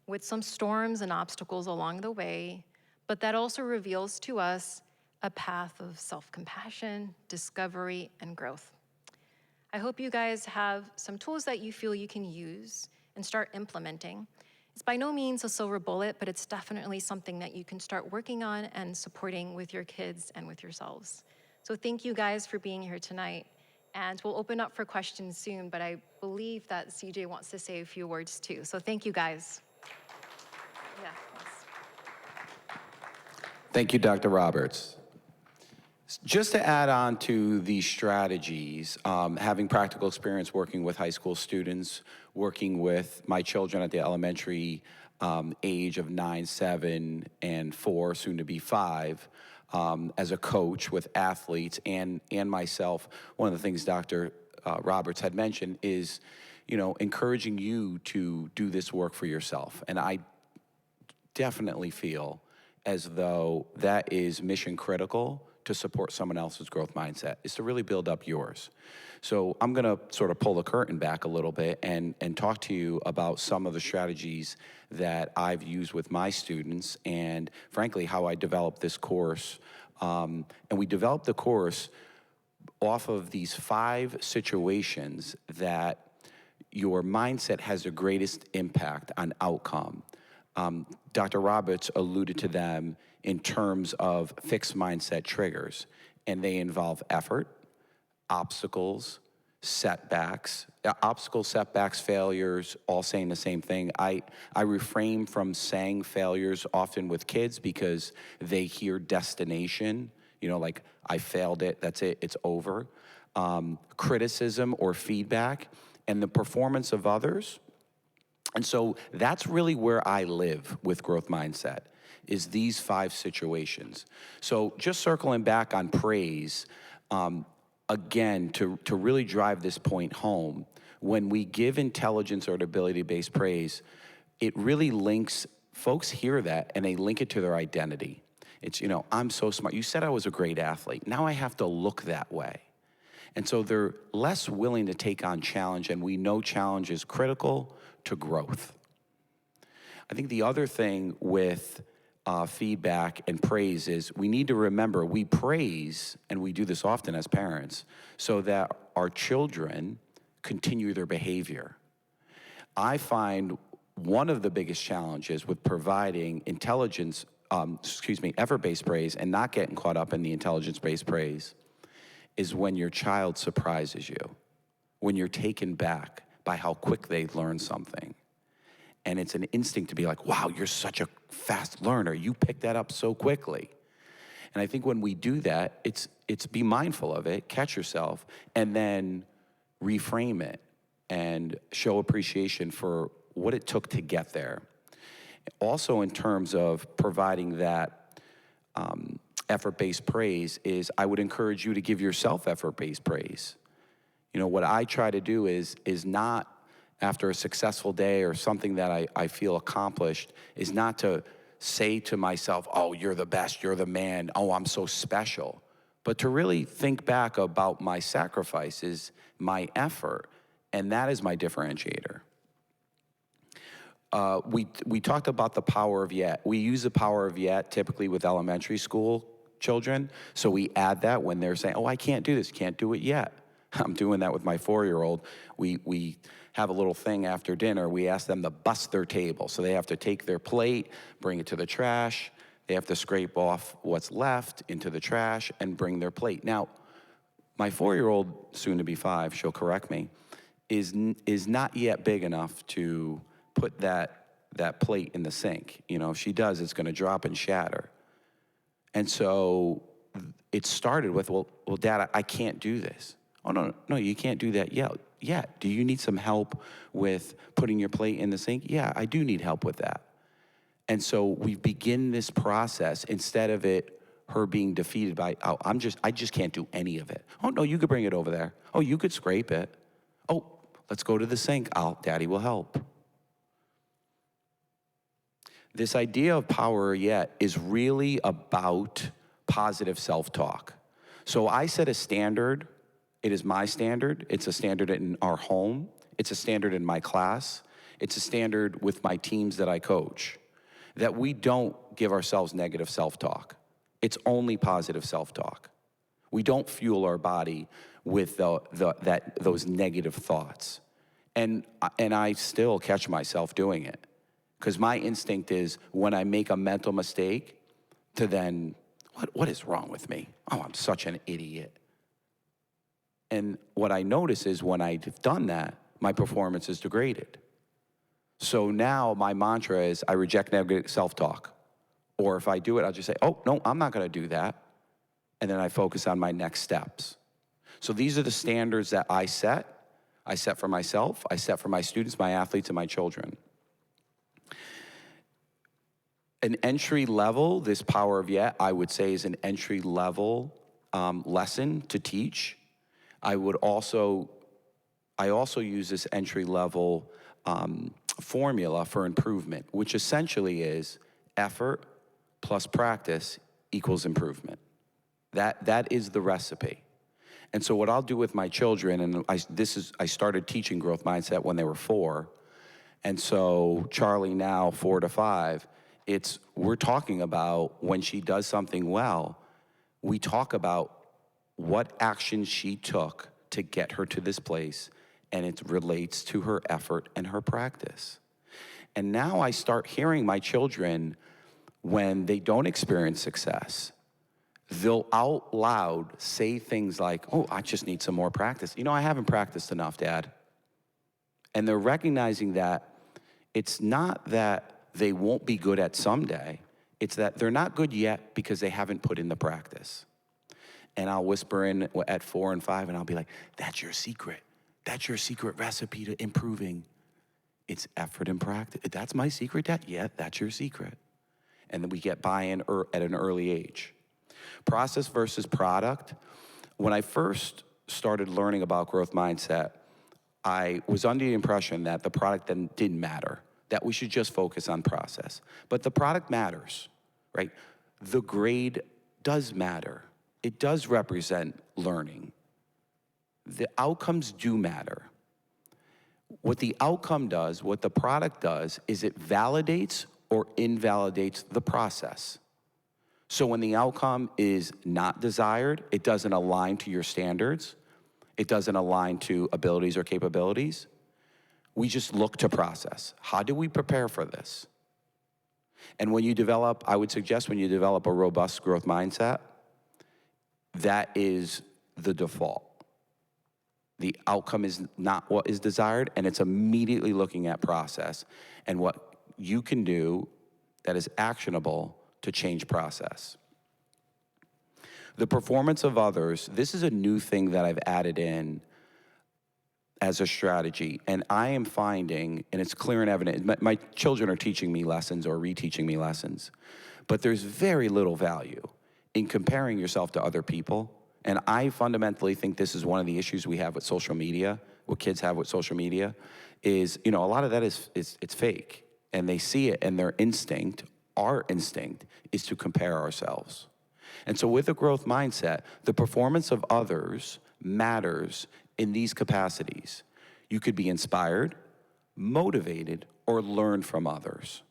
S3: with some storms and obstacles along the way, but that also reveals to us a path of self-compassion, discovery, and growth. I hope you guys have some tools that you feel you can use and start implementing. It's by no means a silver bullet, but it's definitely something that you can start working on and supporting with your kids and with yourselves. So thank you guys for being here tonight. And we'll open up for questions soon, but I believe that CJ wants to say a few words too. So thank you guys. Yeah, yes.
S2: Thank you, Dr. Roberts. Just to add on to these strategies, having practical experience working with high school students, working with my children at the elementary age of 9, 7, and 4, soon to be 5, as a coach with athletes and myself, one of the things Dr. Roberts had mentioned is, encouraging you to do this work for yourself. And I definitely feel as though that is mission critical to support someone else's growth mindset, is to really build up yours. So I'm gonna sort of pull the curtain back a little bit and talk to you about some of the strategies that I've used with my students and frankly, how I developed this course. And we developed the course off of these 5 situations that your mindset has the greatest impact on outcome. Dr. Roberts alluded to them in terms of fixed mindset triggers, and they involve effort, obstacles, setbacks, failures, all saying the same thing. I refrain from saying failures often with kids because they hear destination, like I failed it, that's it, it's over. Criticism or feedback, and the performance of others. And so that's really where I live with growth mindset, is these 5 situations. So just circling back on praise, again, to really drive this point home, when we give intelligence or ability-based praise, it really links, folks hear that and they link it to their identity. It's, I'm so smart. You said I was a great athlete. Now I have to look that way. And so they're less willing to take on challenge, and we know challenge is critical to growth. I think the other thing with feedback and praise is we need to remember we praise, and we do this often as parents, so that our children continue their behavior. I find one of the biggest challenges with providing effort-based praise and not getting caught up in the intelligence-based praise is when your child surprises you, when you're taken back by how quick they learn something. And it's an instinct to be like, wow, you're such a fast learner. You picked that up so quickly. And I think when we do that, it's be mindful of it, catch yourself, and then reframe it and show appreciation for what it took to get there. Also, in terms of providing that effort-based praise is I would encourage you to give yourself effort-based praise. You know, what I try to do is not after a successful day or something that I feel accomplished, is not to say to myself, oh, you're the best, you're the man, oh, I'm so special. But to really think back about my sacrifices, my effort, and that is my differentiator. We talked about the power of yet. We use the power of yet typically with elementary school children. So we add that when they're saying, oh, I can't do this, can't do it yet. I'm doing that with my 4-year-old. We have a little thing after dinner. We ask them to bust their table. So they have to take their plate, bring it to the trash. They have to scrape off what's left into the trash and bring their plate. Now, my 4-year-old, soon to be 5, she'll correct me, is not yet big enough to put that plate in the sink. You know, if she does, it's gonna drop and shatter. And so it started with, well, Dad, I can't do this. Oh, no, you can't do that yet. Yeah, do you need some help with putting your plate in the sink? Yeah, I do need help with that. And so we begin this process instead of her being defeated by, oh, I just can't do any of it. Oh, no, you could bring it over there. Oh, you could scrape it. Oh, let's go to the sink. Daddy will help. This idea of power yet is really about positive self-talk. So I set a standard. It is my standard. It's a standard in our home. It's a standard in my class. It's a standard with my teams that I coach, that we don't give ourselves negative self-talk. It's only positive self-talk. We don't fuel our body with those negative thoughts. And I still catch myself doing it. Because my instinct is when I make a mental mistake to then, what is wrong with me? Oh, I'm such an idiot. And what I notice is when I've done that, my performance is degraded. So now my mantra is I reject negative self-talk. Or if I do it, I'll just say, oh, no, I'm not gonna do that. And then I focus on my next steps. So these are the standards that I set for myself, I set for my students, my athletes, and my children. An entry level, this power of yet, I would say is an entry level lesson to teach. I also use this entry level formula for improvement, which essentially is effort plus practice equals improvement. That is the recipe. And so what I'll do with my children, and I started teaching growth mindset when they were 4, and so Charlie now 4 to 5. We're talking about when she does something well, we talk about what action she took to get her to this place, and it relates to her effort and her practice. And now I start hearing my children, when they don't experience success, they'll out loud say things like, oh, I just need some more practice. You know, I haven't practiced enough, Dad. And they're recognizing that it's not that they won't be good at someday, it's that they're not good yet because they haven't put in the practice. And I'll whisper in at 4 and 5, and I'll be like, that's your secret. That's your secret recipe to improving. It's effort and practice. That's my secret, Dad? Yeah, that's your secret. And then we get buy-in at an early age. Process versus product. When I first started learning about growth mindset, I was under the impression that the product then didn't matter, that we should just focus on process. But the product matters, right? The grade does matter. It does represent learning. The outcomes do matter. What the outcome does, what the product does, is it validates or invalidates the process. So when the outcome is not desired, it doesn't align to your standards, it doesn't align to abilities or capabilities, we just look to process. How do we prepare for this? And when you develop, I would suggest when you develop a robust growth mindset, that is the default. The outcome is not what is desired, and it's immediately looking at process and what you can do that is actionable to change process. The performance of others, this is a new thing that I've added in as a strategy, and I am finding, and it's clear and evident, my children are teaching me lessons or reteaching me lessons, but there's very little value in comparing yourself to other people. And I fundamentally think this is one of the issues we have with social media, what kids have with social media, is, a lot of that is it's fake. And they see it, and their instinct, our instinct, is to compare ourselves. And so with a growth mindset, the performance of others matters in these capacities. You could be inspired, motivated, or learn from others.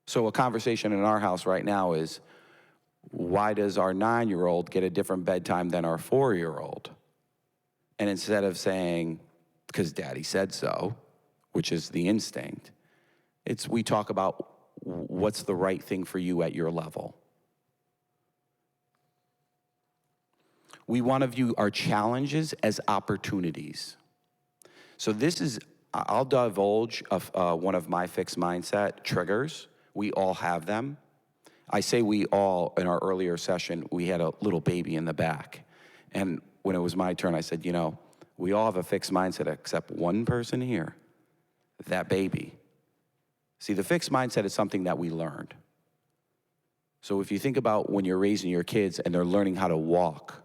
S2: So a conversation in our house right now is, why does our 9-year-old get a different bedtime than our 4-year-old? And instead of saying, because daddy said so, which is the instinct, we talk about what's the right thing for you at your level. We want to view our challenges as opportunities. So I'll divulge one of my fixed mindset triggers. We all have them. I say we all, in our earlier session, we had a little baby in the back. And when it was my turn, I said, we all have a fixed mindset except one person here, that baby. See, the fixed mindset is something that we learned. So if you think about when you're raising your kids and they're learning how to walk,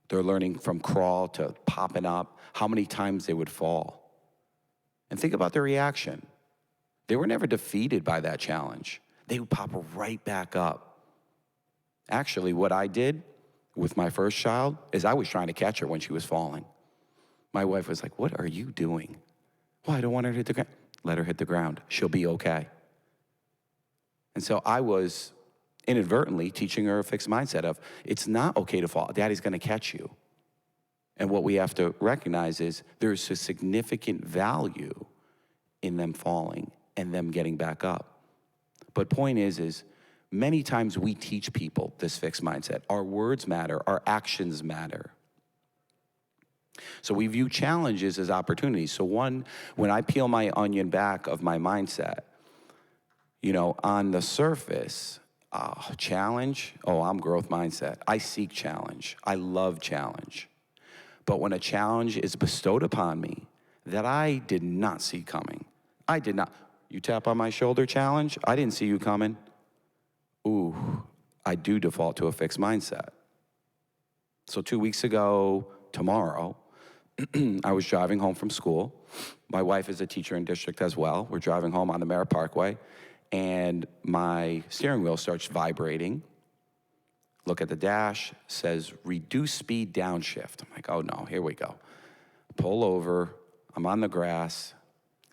S2: they're learning from crawl to popping up, how many times they would fall. And think about their reaction. They were never defeated by that challenge. They would pop right back up. Actually, what I did with my first child is I was trying to catch her when she was falling. My wife was like, what are you doing? Well, I don't want her to hit the ground. Let her hit the ground. She'll be okay. And so I was inadvertently teaching her a fixed mindset of, it's not okay to fall. Daddy's going to catch you. And what we have to recognize is there's a significant value in them falling and them getting back up. But point is many times we teach people this fixed mindset. Our words matter, our actions matter. So we view challenges as opportunities. So when I peel my onion back of my mindset, on the surface, challenge, I'm growth mindset. I seek challenge. I love challenge. But when a challenge is bestowed upon me that I did not see coming, I did not. You tap on my shoulder challenge, I didn't see you coming. Ooh, I do default to a fixed mindset. So 2 weeks ago, tomorrow, I was driving home from school. My wife is a teacher in district as well. We're driving home on the Merritt Parkway, and my steering wheel starts vibrating. Look at the dash, says reduce speed downshift. I'm like, oh no, here we go. Pull over, I'm on the grass,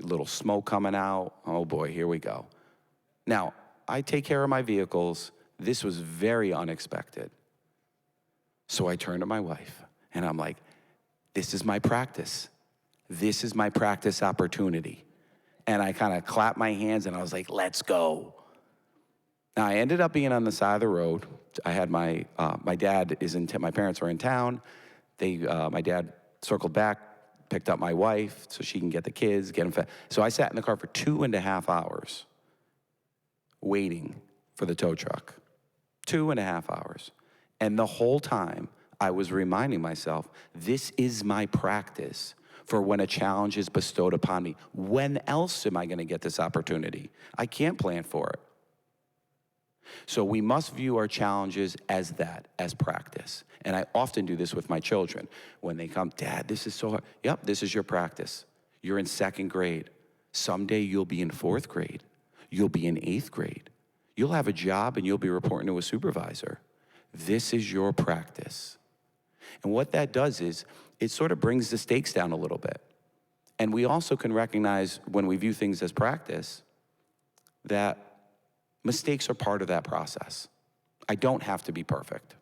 S2: a little smoke coming out. Oh boy, here we go. Now, I take care of my vehicles. This was very unexpected. So I turn to my wife and I'm like, this is my practice. This is my practice opportunity. And I kind of clapped my hands and I was like, let's go. Now I ended up being on the side of the road. I had my dad is in, my parents were in town. My dad circled back, picked up my wife so she can get the kids, get them fed. So I sat in the car for 2.5 hours waiting for the tow truck. 2.5 hours. And the whole time I was reminding myself, this is my practice for when a challenge is bestowed upon me. When else am I going to get this opportunity? I can't plan for it. So we must view our challenges as that, as practice. And I often do this with my children. When they come, Dad, this is so hard. Yep, this is your practice. You're in 2nd grade. Someday you'll be in 4th grade. You'll be in 8th grade. You'll have a job and you'll be reporting to a supervisor. This is your practice. And what that does is it sort of brings the stakes down a little bit. And we also can recognize when we view things as practice that mistakes are part of that process. I don't have to be perfect.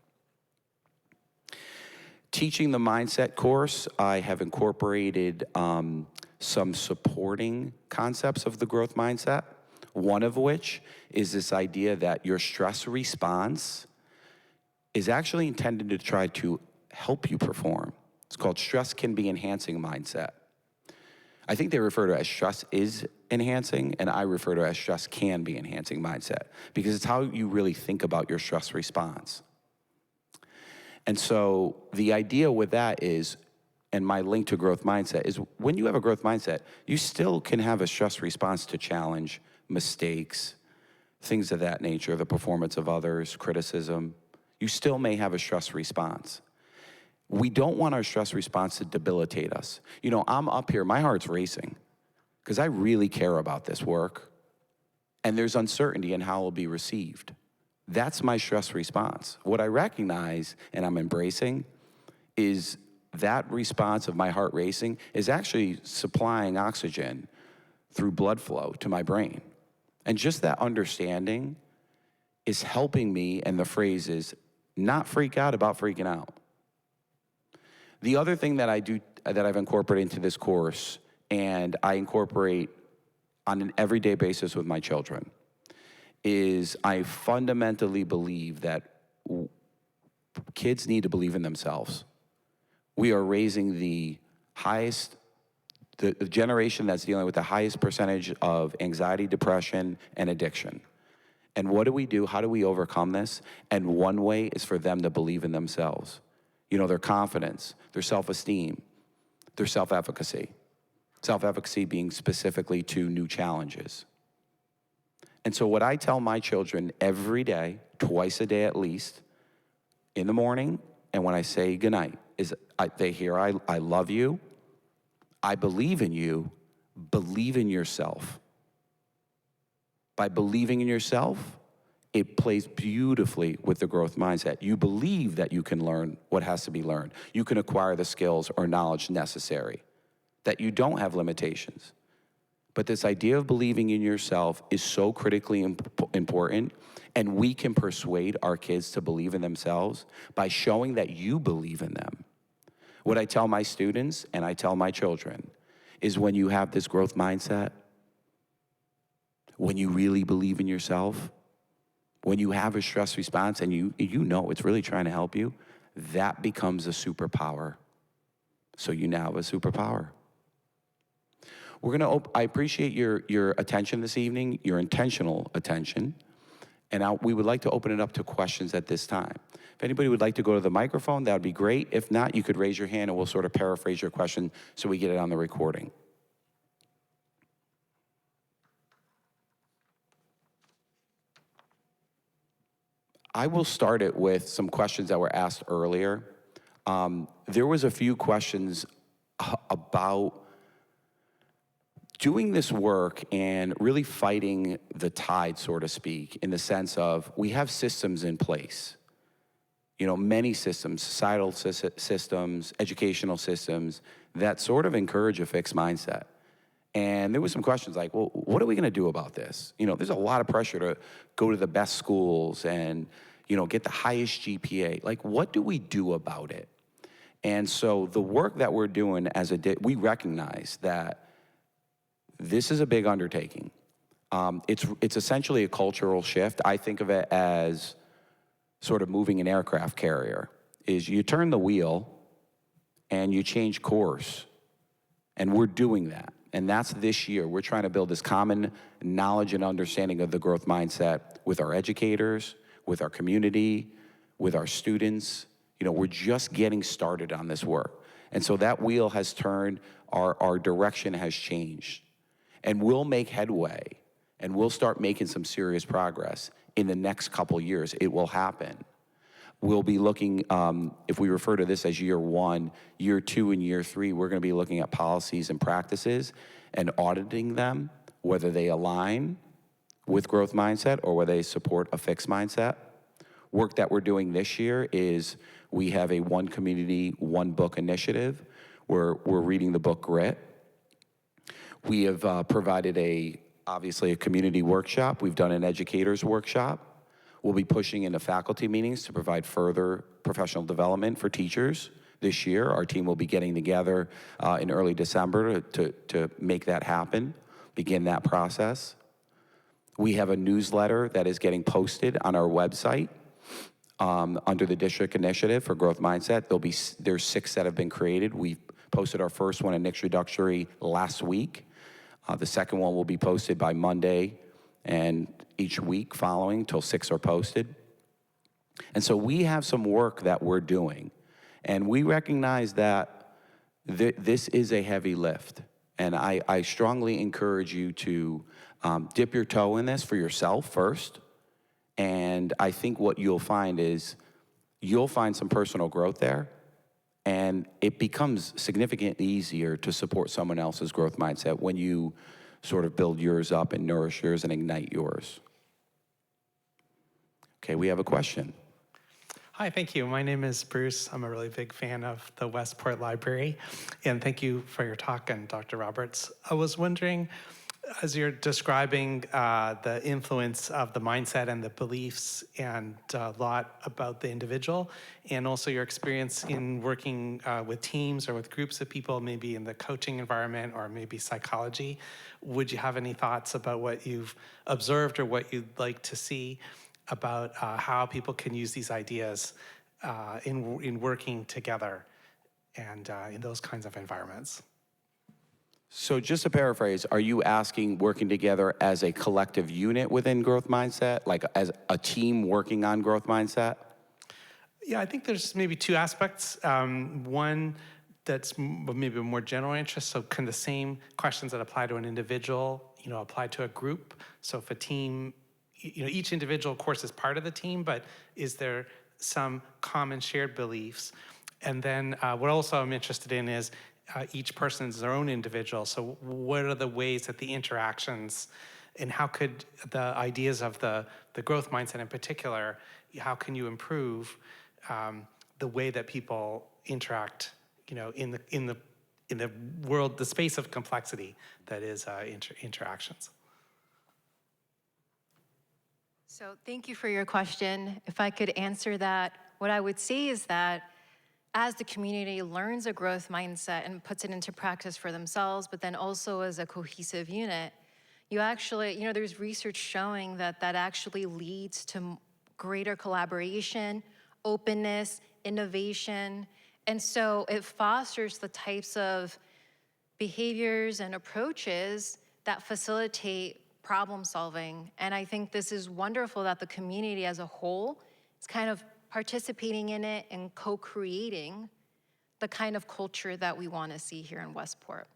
S2: Teaching the mindset course, I have incorporated some supporting concepts of the growth mindset, one of which is this idea that your stress response is actually intended to try to help you perform. It's called stress can be enhancing mindset. I think they refer to it as stress is enhancing, and I refer to it as stress can be enhancing mindset, because it's how you really think about your stress response. And so the idea with that is, and my link to growth mindset is, when you have a growth mindset, you still can have a stress response to challenge, mistakes, things of that nature, the performance of others, criticism. You still may have a stress response. We don't want our stress response to debilitate us. You know, I'm up here, my heart's racing, because I really care about this work, and there's uncertainty in how it will be received. That's my stress response. What I recognize and I'm embracing is that response of my heart racing is actually supplying oxygen through blood flow to my brain. And just that understanding is helping me, and the phrase is not freak out about freaking out. The other thing that I do, that I've incorporated into this course, and I incorporate on an everyday basis with my children, is I fundamentally believe that kids need to believe in themselves. We are raising the generation that's dealing with the highest percentage of anxiety, depression, and addiction. And what do we do? How do we overcome this? And one way is for them to believe in themselves. You know, their confidence, their self-esteem, their self-efficacy. Self-efficacy being specifically to new challenges. And so what I tell my children every day, twice a day at least, in the morning and when I say goodnight, is they hear I love you, I believe in you, believe in yourself. By believing in yourself, it plays beautifully with the growth mindset. You believe that you can learn what has to be learned. You can acquire the skills or knowledge necessary, that you don't have limitations. But this idea of believing in yourself is so critically important, and we can persuade our kids to believe in themselves by showing that you believe in them. What I tell my students and I tell my children is, when you have this growth mindset, when you really believe in yourself, when you have a stress response and you know it's really trying to help you, that becomes a superpower. So you now have a superpower. I appreciate your attention this evening, your intentional attention, and we would like to open it up to questions at this time. If anybody would like to go to the microphone, that would be great. If not, you could raise your hand and we'll sort of paraphrase your question so we get it on the recording. I will start it with some questions that were asked earlier. There was a few questions about doing this work and really fighting the tide, so to speak, in the sense of we have systems in place. You know, many systems, societal systems, educational systems, that sort of encourage a fixed mindset. And there was some questions like, well, what are we gonna do about this? You know, there's a lot of pressure to go to the best schools and, you know, get the highest GPA. Like, what do we do about it? And so the work that we're doing we recognize that this is a big undertaking. It's essentially a cultural shift. I think of it as sort of moving an aircraft carrier. Is you turn the wheel and you change course. And we're doing that. And that's this year. We're trying to build this common knowledge and understanding of the growth mindset with our educators, with our community, with our students. You know, we're just getting started on this work. And so that wheel has turned, our direction has changed. And we'll make headway, and we'll start making some serious progress in the next couple years. It will happen. We'll be looking, if we refer to this as year 1, year 2, and year 3, we're gonna be looking at policies and practices and auditing them, whether they align with growth mindset or whether they support a fixed mindset. Work that we're doing this year is we have a one community, one book initiative. We're reading the book Grit. We have provided obviously a community workshop. We've done an educators workshop. We'll be pushing into faculty meetings to provide further professional development for teachers this year. Our team will be getting together in early December to make that happen, begin that process. We have a newsletter that is getting posted on our website under the district initiative for growth mindset. There's 6 that have been created. We posted our first one, an introductory, last week. The second one will be posted by Monday, and each week following till 6 are posted. And so we have some work that we're doing, and we recognize that this is a heavy lift. And I strongly encourage you to dip your toe in this for yourself first. And I think what you'll find is you'll find some personal growth there, and it becomes significantly easier to support someone else's growth mindset when you sort of build yours up and nourish yours and ignite yours. Okay, we have a question.
S4: Hi, thank you. My name is Bruce. I'm a really big fan of the Westport Library, and thank you for your talk, and Dr. Roberts. I was wondering, as you're describing the influence of the mindset and the beliefs and a lot about the individual, and also your experience in working with teams or with groups of people, maybe in the coaching environment or maybe psychology, would you have any thoughts about what you've observed or what you'd like to see about how people can use these ideas in working together and in those kinds of environments?
S2: So just to paraphrase, are you asking working together as a collective unit within growth mindset, like as a team working on growth mindset?
S4: Yeah, I think there's maybe 2 aspects. One that's maybe a more general interest. So can the same questions that apply to an individual, apply to a group? So if a team, each individual, of course, is part of the team, but is there some common shared beliefs? And then what also I'm interested in is each person is their own individual. So what are the ways that the interactions, and how could the ideas of the growth mindset in particular, how can you improve the way that people interact, in the world, the space of complexity that is interactions?
S3: So thank you for your question. If I could answer that, what I would say is that as the community learns a growth mindset and puts it into practice for themselves, but then also as a cohesive unit, you actually, there's research showing that actually leads to greater collaboration, openness, innovation. And so it fosters the types of behaviors and approaches that facilitate problem solving. And I think this is wonderful that the community as a whole is kind of participating in it and co-creating the kind of culture that we want to see here in Westport.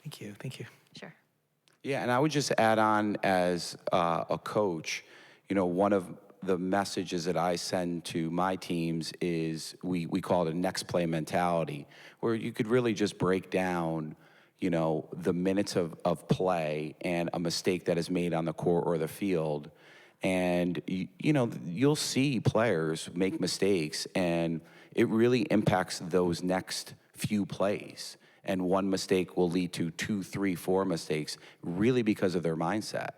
S4: Thank you.
S3: Sure.
S2: Yeah, and I would just add on as a coach, one of the messages that I send to my teams is we call it a next play mentality, where you could really just break down the minutes of play and a mistake that is made on the court or the field. And, you'll see players make mistakes, and it really impacts those next few plays. And one mistake will lead to 2, 3, 4 mistakes, really because of their mindset.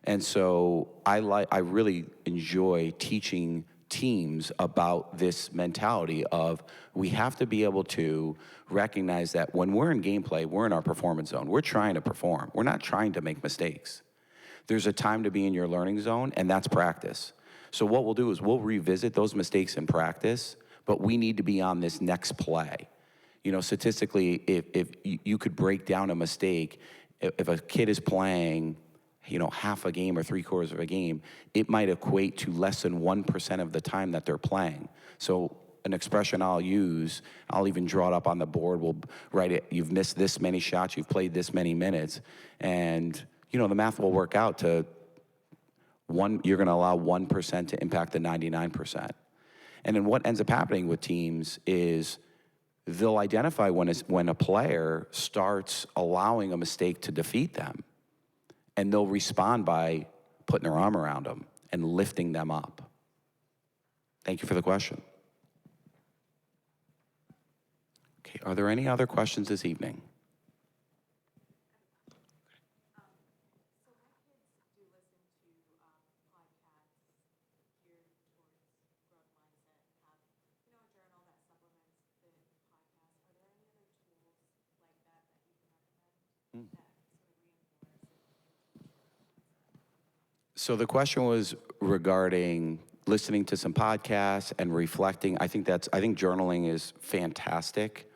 S2: And so I really enjoy teaching teams about this mentality of we have to be able to recognize that when we're in gameplay, we're in our performance zone. We're trying to perform. We're not trying to make mistakes. There's a time to be in your learning zone, and that's practice. So what we'll do is we'll revisit those mistakes in practice, but we need to be on this next play. Statistically, if you could break down a mistake, if a kid is playing, half a game or 3/4 of a game, it might equate to less than 1% of the time that they're playing. So an expression I'll use, I'll even draw it up on the board, we'll write it, you've missed this many shots, you've played this many minutes, and the math will work out to you're gonna allow 1% to impact the 99%. And then what ends up happening with teams is they'll identify when a player starts allowing a mistake to defeat them, and they'll respond by putting their arm around them and lifting them up. Thank you for the question. Okay, are there any other questions this evening? So the question was regarding listening to some podcasts and reflecting. I think journaling is fantastic.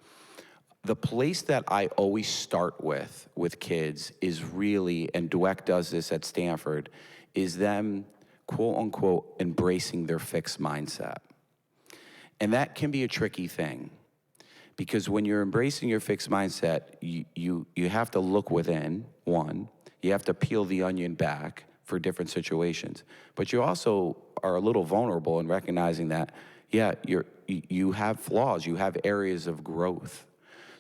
S2: The place that I always start with kids is really, and Dweck does this at Stanford, is them, quote unquote, embracing their fixed mindset. And that can be a tricky thing, because when you're embracing your fixed mindset, you have to look within, one, you have to peel the onion back for different situations. But you also are a little vulnerable in recognizing that, yeah, you have flaws, you have areas of growth.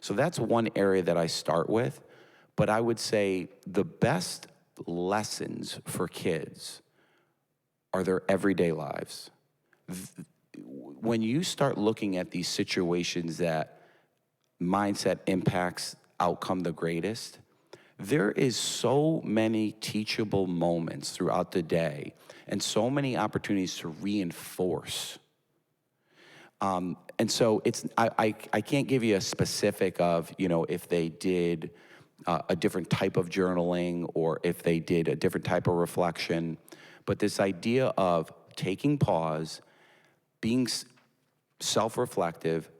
S2: So that's one area that I start with. But I would say the best lessons for kids are their everyday lives. When you start looking at these situations that mindset impacts outcome the greatest, there is so many teachable moments throughout the day and so many opportunities to reinforce. And so I can't give you a specific of, if they did a different type of journaling or if they did a different type of reflection, but this idea of taking pause, being self-reflective,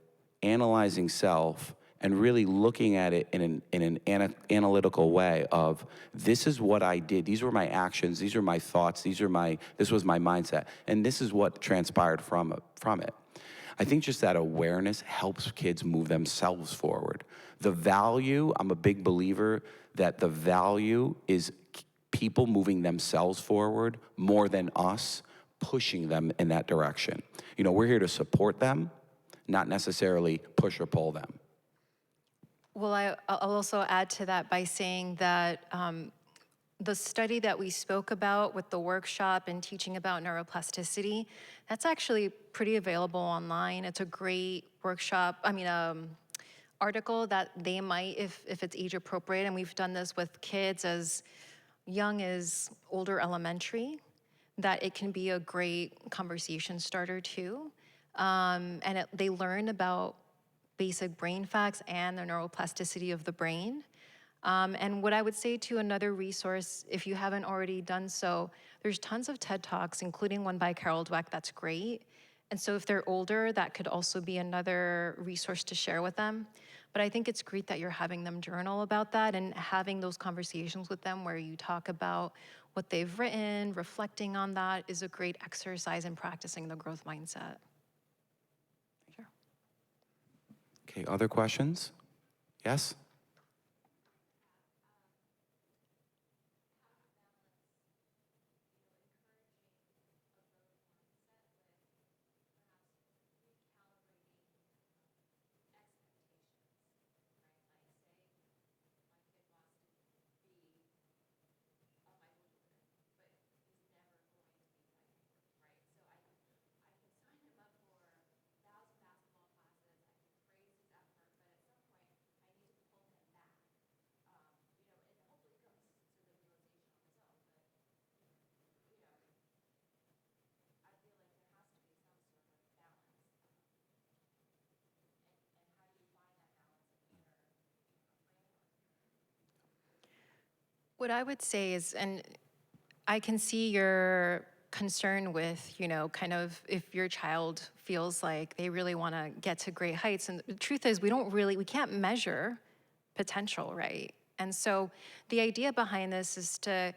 S2: analyzing self, and really looking at it in an analytical way of, this is what I did, these were my actions, these are my thoughts, this was my mindset, and this is what transpired from it. I think just that awareness helps kids move themselves forward. The value, I'm a big believer that the value is people moving themselves forward more than us pushing them in that direction. We're here to support them, not necessarily push or pull them.
S3: Well, I'll also add to that by saying that the study that we spoke about with the workshop and teaching about neuroplasticity, that's actually pretty available online. It's a great workshop, article that they might, if it's age appropriate, and we've done this with kids as young as older elementary, that it can be a great conversation starter too. They learn about basic brain facts and the neuroplasticity of the brain. And what I would say to another resource, if you haven't already done so, there's tons of TED Talks, including one by Carol Dweck that's great. And so if they're older, that could also be another resource to share with them. But I think it's great that you're having them journal about that and having those conversations with them where you talk about what they've written, reflecting on that is a great exercise in practicing the growth mindset. Sure.
S2: Okay, other questions? Yes?
S3: What I would say is, and I can see your concern with, kind of if your child feels like they really want to get to great heights. And the truth is, we can't measure potential, right? And so the idea behind this is to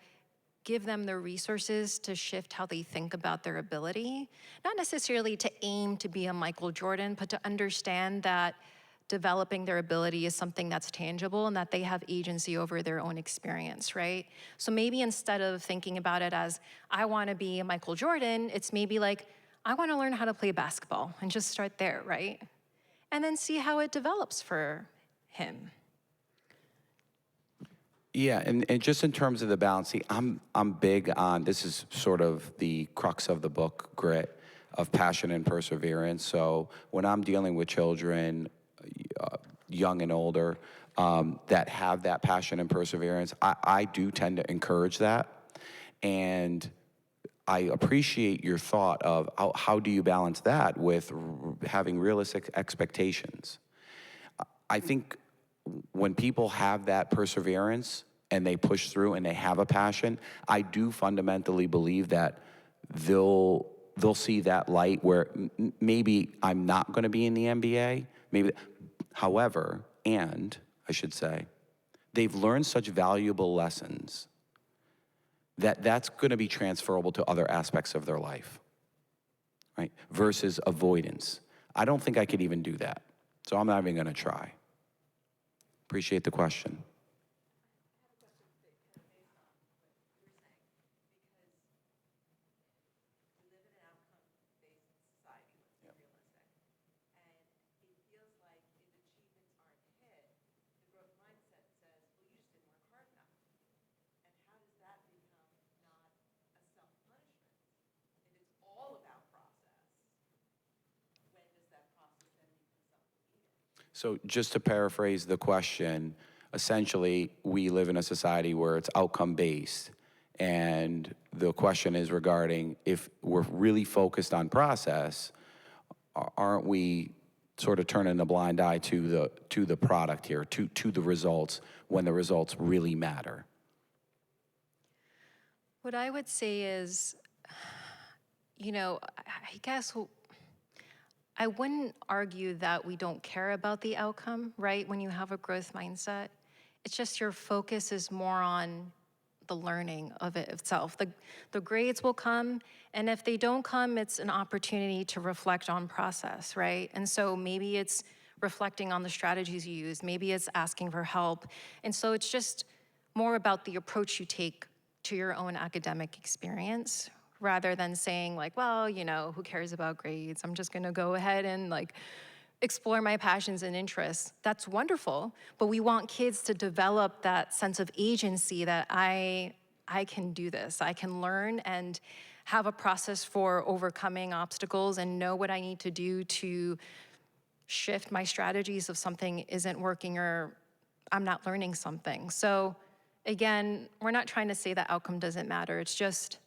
S3: give them the resources to shift how they think about their ability, not necessarily to aim to be a Michael Jordan, but to understand that developing their ability is something that's tangible and that they have agency over their own experience, right? So maybe instead of thinking about it as, I want to be a Michael Jordan, it's maybe like, I want to learn how to play basketball, and just start there, right? And then see how it develops for him.
S2: Yeah, and just in terms of the balance, see, I'm big on, this is sort of the crux of the book, Grit, of passion and perseverance. So when I'm dealing with children, young and older, that have that passion and perseverance, I do tend to encourage that. And I appreciate your thought of how do you balance that with having realistic expectations. I think when people have that perseverance, and they push through and they have a passion, I do fundamentally believe that they'll see that light where maybe I'm not going to be in the NBA. Maybe, however, and I should say, they've learned such valuable lessons that that's going to be transferable to other aspects of their life, right? Versus avoidance. I don't think I could even do that. So I'm not even going to try. Appreciate the question. So just to paraphrase the question, essentially, we live in a society where it's outcome-based. And the question is regarding if we're really focused on process, aren't we sort of turning a blind eye to the product here, to the results, when the results really matter?
S3: What I would say is, I guess I wouldn't argue that we don't care about the outcome, right? When you have a growth mindset, it's just your focus is more on the learning of it itself. The grades will come, and if they don't come, it's an opportunity to reflect on process, right? And so maybe it's reflecting on the strategies you use, maybe it's asking for help. And so it's just more about the approach you take to your own academic experience, rather than saying like, well, who cares about grades? I'm just gonna go ahead and explore my passions and interests. That's wonderful, but we want kids to develop that sense of agency that I can do this, I can learn and have a process for overcoming obstacles and know what I need to do to shift my strategies if something isn't working or I'm not learning something. So again, we're not trying to say that outcome doesn't matter. It's just,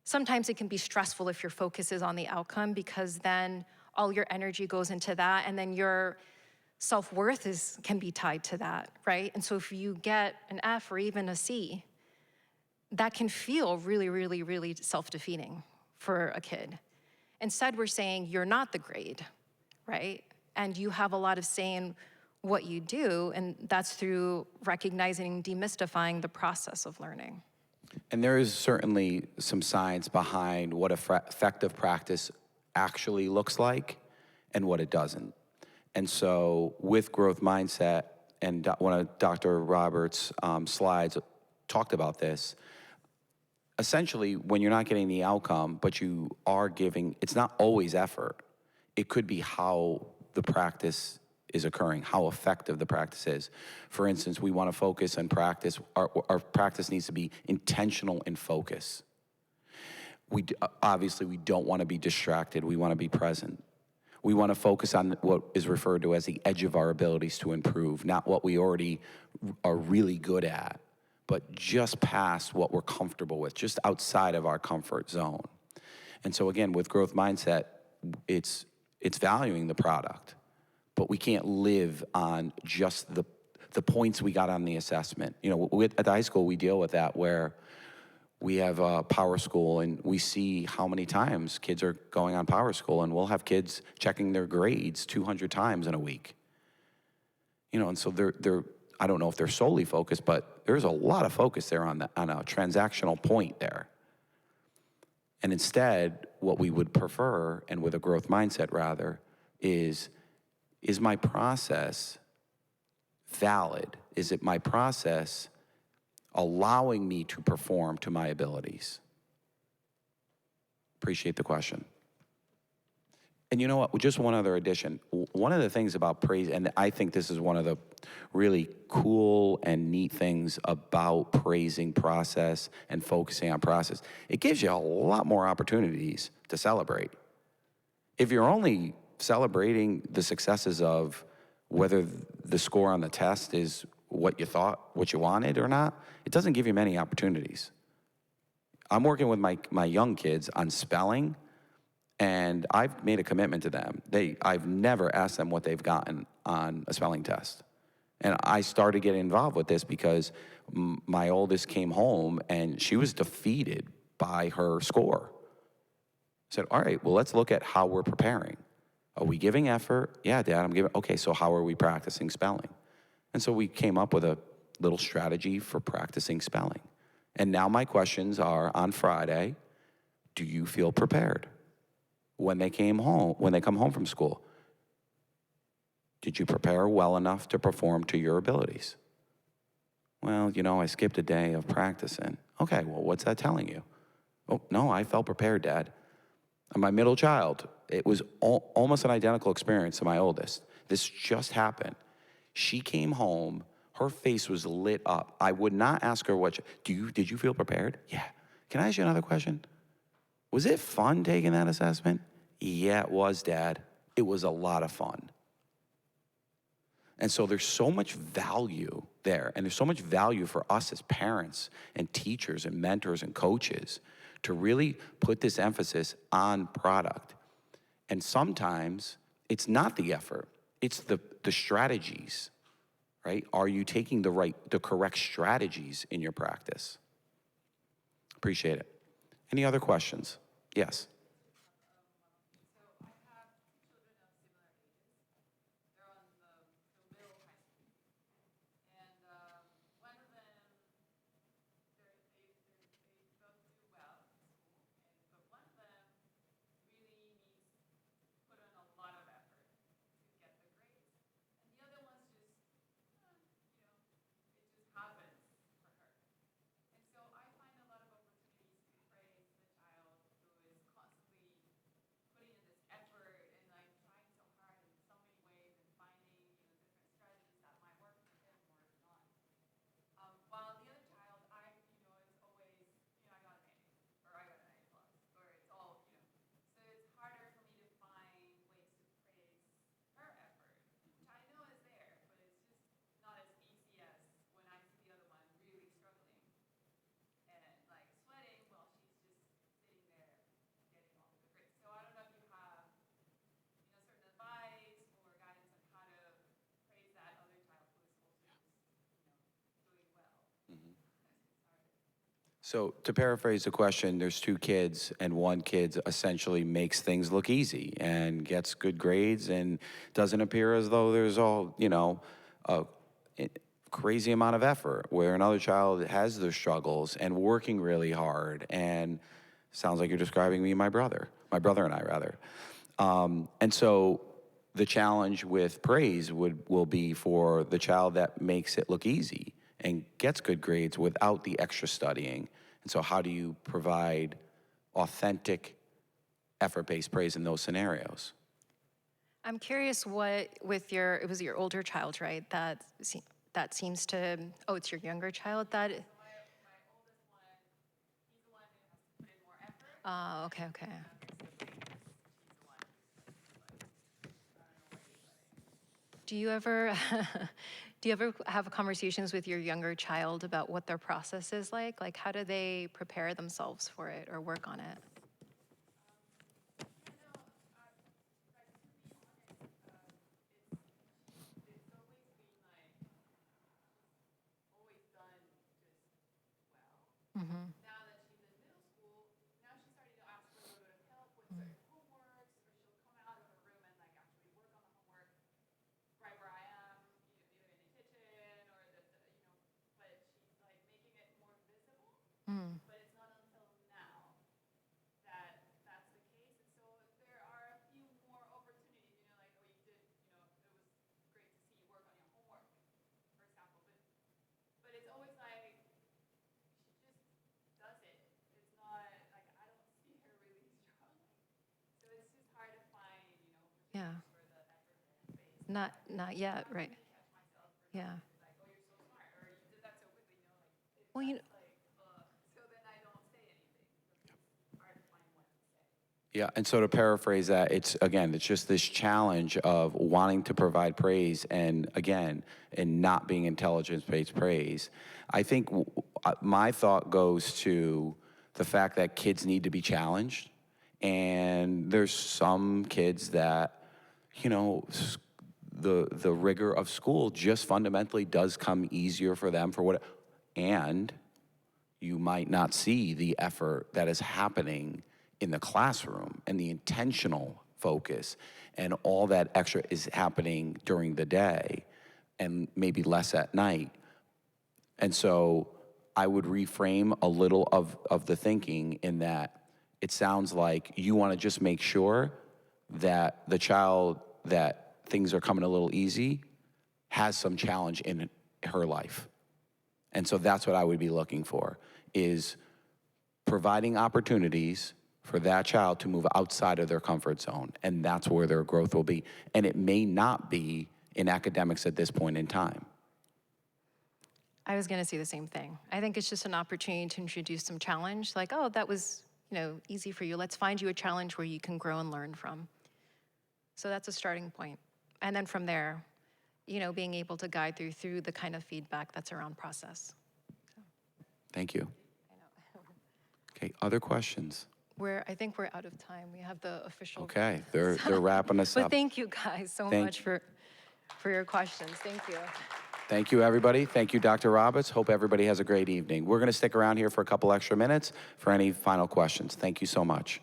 S3: sometimes it can be stressful if your focus is on the outcome, because then all your energy goes into that, and then your self-worth can be tied to that, right? And so if you get an F or even a C, that can feel really, really, really self-defeating for a kid. Instead, we're saying you're not the grade, right? And you have a lot of say in what you do, and that's through recognizing and demystifying the process of learning.
S2: And there is certainly some science behind what effective practice actually looks like and what it doesn't. And so with growth mindset, and one of Dr. Roberts' slides talked about this, essentially when you're not getting the outcome, but you are giving, it's not always effort. It could be how the practice is occurring, how effective the practice is. For instance, we want to focus on practice. Our practice needs to be intentional and focus. Obviously, we don't want to be distracted. We want to be present. We want to focus on what is referred to as the edge of our abilities to improve, not what we already are really good at, but just past what we're comfortable with, just outside of our comfort zone. And so again, with growth mindset, it's valuing the product, but we can't live on just the points we got on the assessment. At the high school, we deal with that where we have a power school, and we see how many times kids are going on power school, and we'll have kids checking their grades 200 times in a week. And so they're I don't know if they're solely focused, but there's a lot of focus there on a transactional point there. And instead, what we would prefer, and with a growth mindset rather, is my process valid? Is it my process allowing me to perform to my abilities? Appreciate the question. And you know what, just one other addition. One of the things about praise, and I think this is one of the really cool and neat things about praising process and focusing on process, it gives you a lot more opportunities to celebrate. If you're only celebrating the successes of whether the score on the test is what you thought, what you wanted or not, it doesn't give you many opportunities. I'm working with my young kids on spelling, and I've made a commitment to them. I've never asked them what they've gotten on a spelling test. And I started getting involved with this because my oldest came home and she was defeated by her score. I said, all right, well, let's look at how we're preparing. Are we giving effort? Yeah, Dad, I'm giving. Okay, so how are we practicing spelling? And so we came up with a little strategy for practicing spelling. And now my questions are on Friday, do you feel prepared? When they come home from school, did you prepare well enough to perform to your abilities? Well, I skipped a day of practicing. Okay, well, what's that telling you? Oh, no, I felt prepared, Dad. And my middle child, it was almost an identical experience to my oldest. This just happened. She came home, her face was lit up. I would not ask her did you feel prepared? Yeah. Can I ask you another question? Was it fun taking that assessment? Yeah, it was, Dad. It was a lot of fun. And so there's so much value there, and there's so much value for us as parents and teachers and mentors and coaches to really put this emphasis on product. And sometimes it's not the effort, it's the strategies, right? Are you taking the correct strategies in your practice? Appreciate it. Any other questions? Yes. So to paraphrase the question, there's two kids, and one kid essentially makes things look easy and gets good grades and doesn't appear as though there's a crazy amount of effort, where another child has their struggles and working really hard, and sounds like you're describing me and my brother and I rather. And so the challenge with praise will be for the child that makes it look easy and gets good grades without the extra studying. And so how do you provide authentic effort-based praise in those scenarios?
S3: I'm curious it was your older child, right? That seems to, it's your younger child that. My oldest one, he's the one who has to put in more effort. Oh, okay. Do you ever have conversations with your younger child about what their process is like? Like, how do they prepare themselves for it or work on it? Mm-hmm. Now that she's in middle school, now she's starting to ask for a little bit of help with certain homeworks, or she'll come out of her room and actually work on the homework right where I am, either in the kitchen or but she's making it more visible. Mm. But it's not until now that that's the case, and so there are a few more opportunities. You did, it was great to see you work on your homework, for example. But it's always does it. It's not I don't see her really struggling. So it's just hard to find, yeah, for the effort and phase. Not yet, right? Yeah. Oh, you're so smart, or you did that so quickly. Well, so then I don't say anything. It's hard to find what to say.
S2: Yeah, and so to paraphrase that, it's just this challenge of wanting to provide praise and not being intelligence-based praise. I think my thought goes to the fact that kids need to be challenged, and there's some kids that, the rigor of school just fundamentally does come easier for them for what, and you might not see the effort that is happening in the classroom and the intentional focus and all that extra is happening during the day and maybe less at night. And so I would reframe a little of the thinking in that it sounds like you want to just make sure that the child that things are coming a little easy has some challenge in her life. And so that's what I would be looking for, is providing opportunities for that child to move outside of their comfort zone. And that's where their growth will be. And it may not be in academics at this point in time.
S3: I was going to say the same thing. I think it's just an opportunity to introduce some challenge, like, oh, that was, easy for you. Let's find you a challenge where you can grow and learn from. So that's a starting point. And then from there, being able to guide through the kind of feedback that's around process.
S2: Thank you. Okay, other questions?
S3: I think we're out of time. We have the official.
S2: Okay, they're wrapping us
S3: But
S2: up.
S3: thank you guys so much for your questions. Thank you.
S2: Thank you, everybody. Thank you, Dr. Roberts. Hope everybody has a great evening. We're going to stick around here for a couple extra minutes for any final questions. Thank you so much.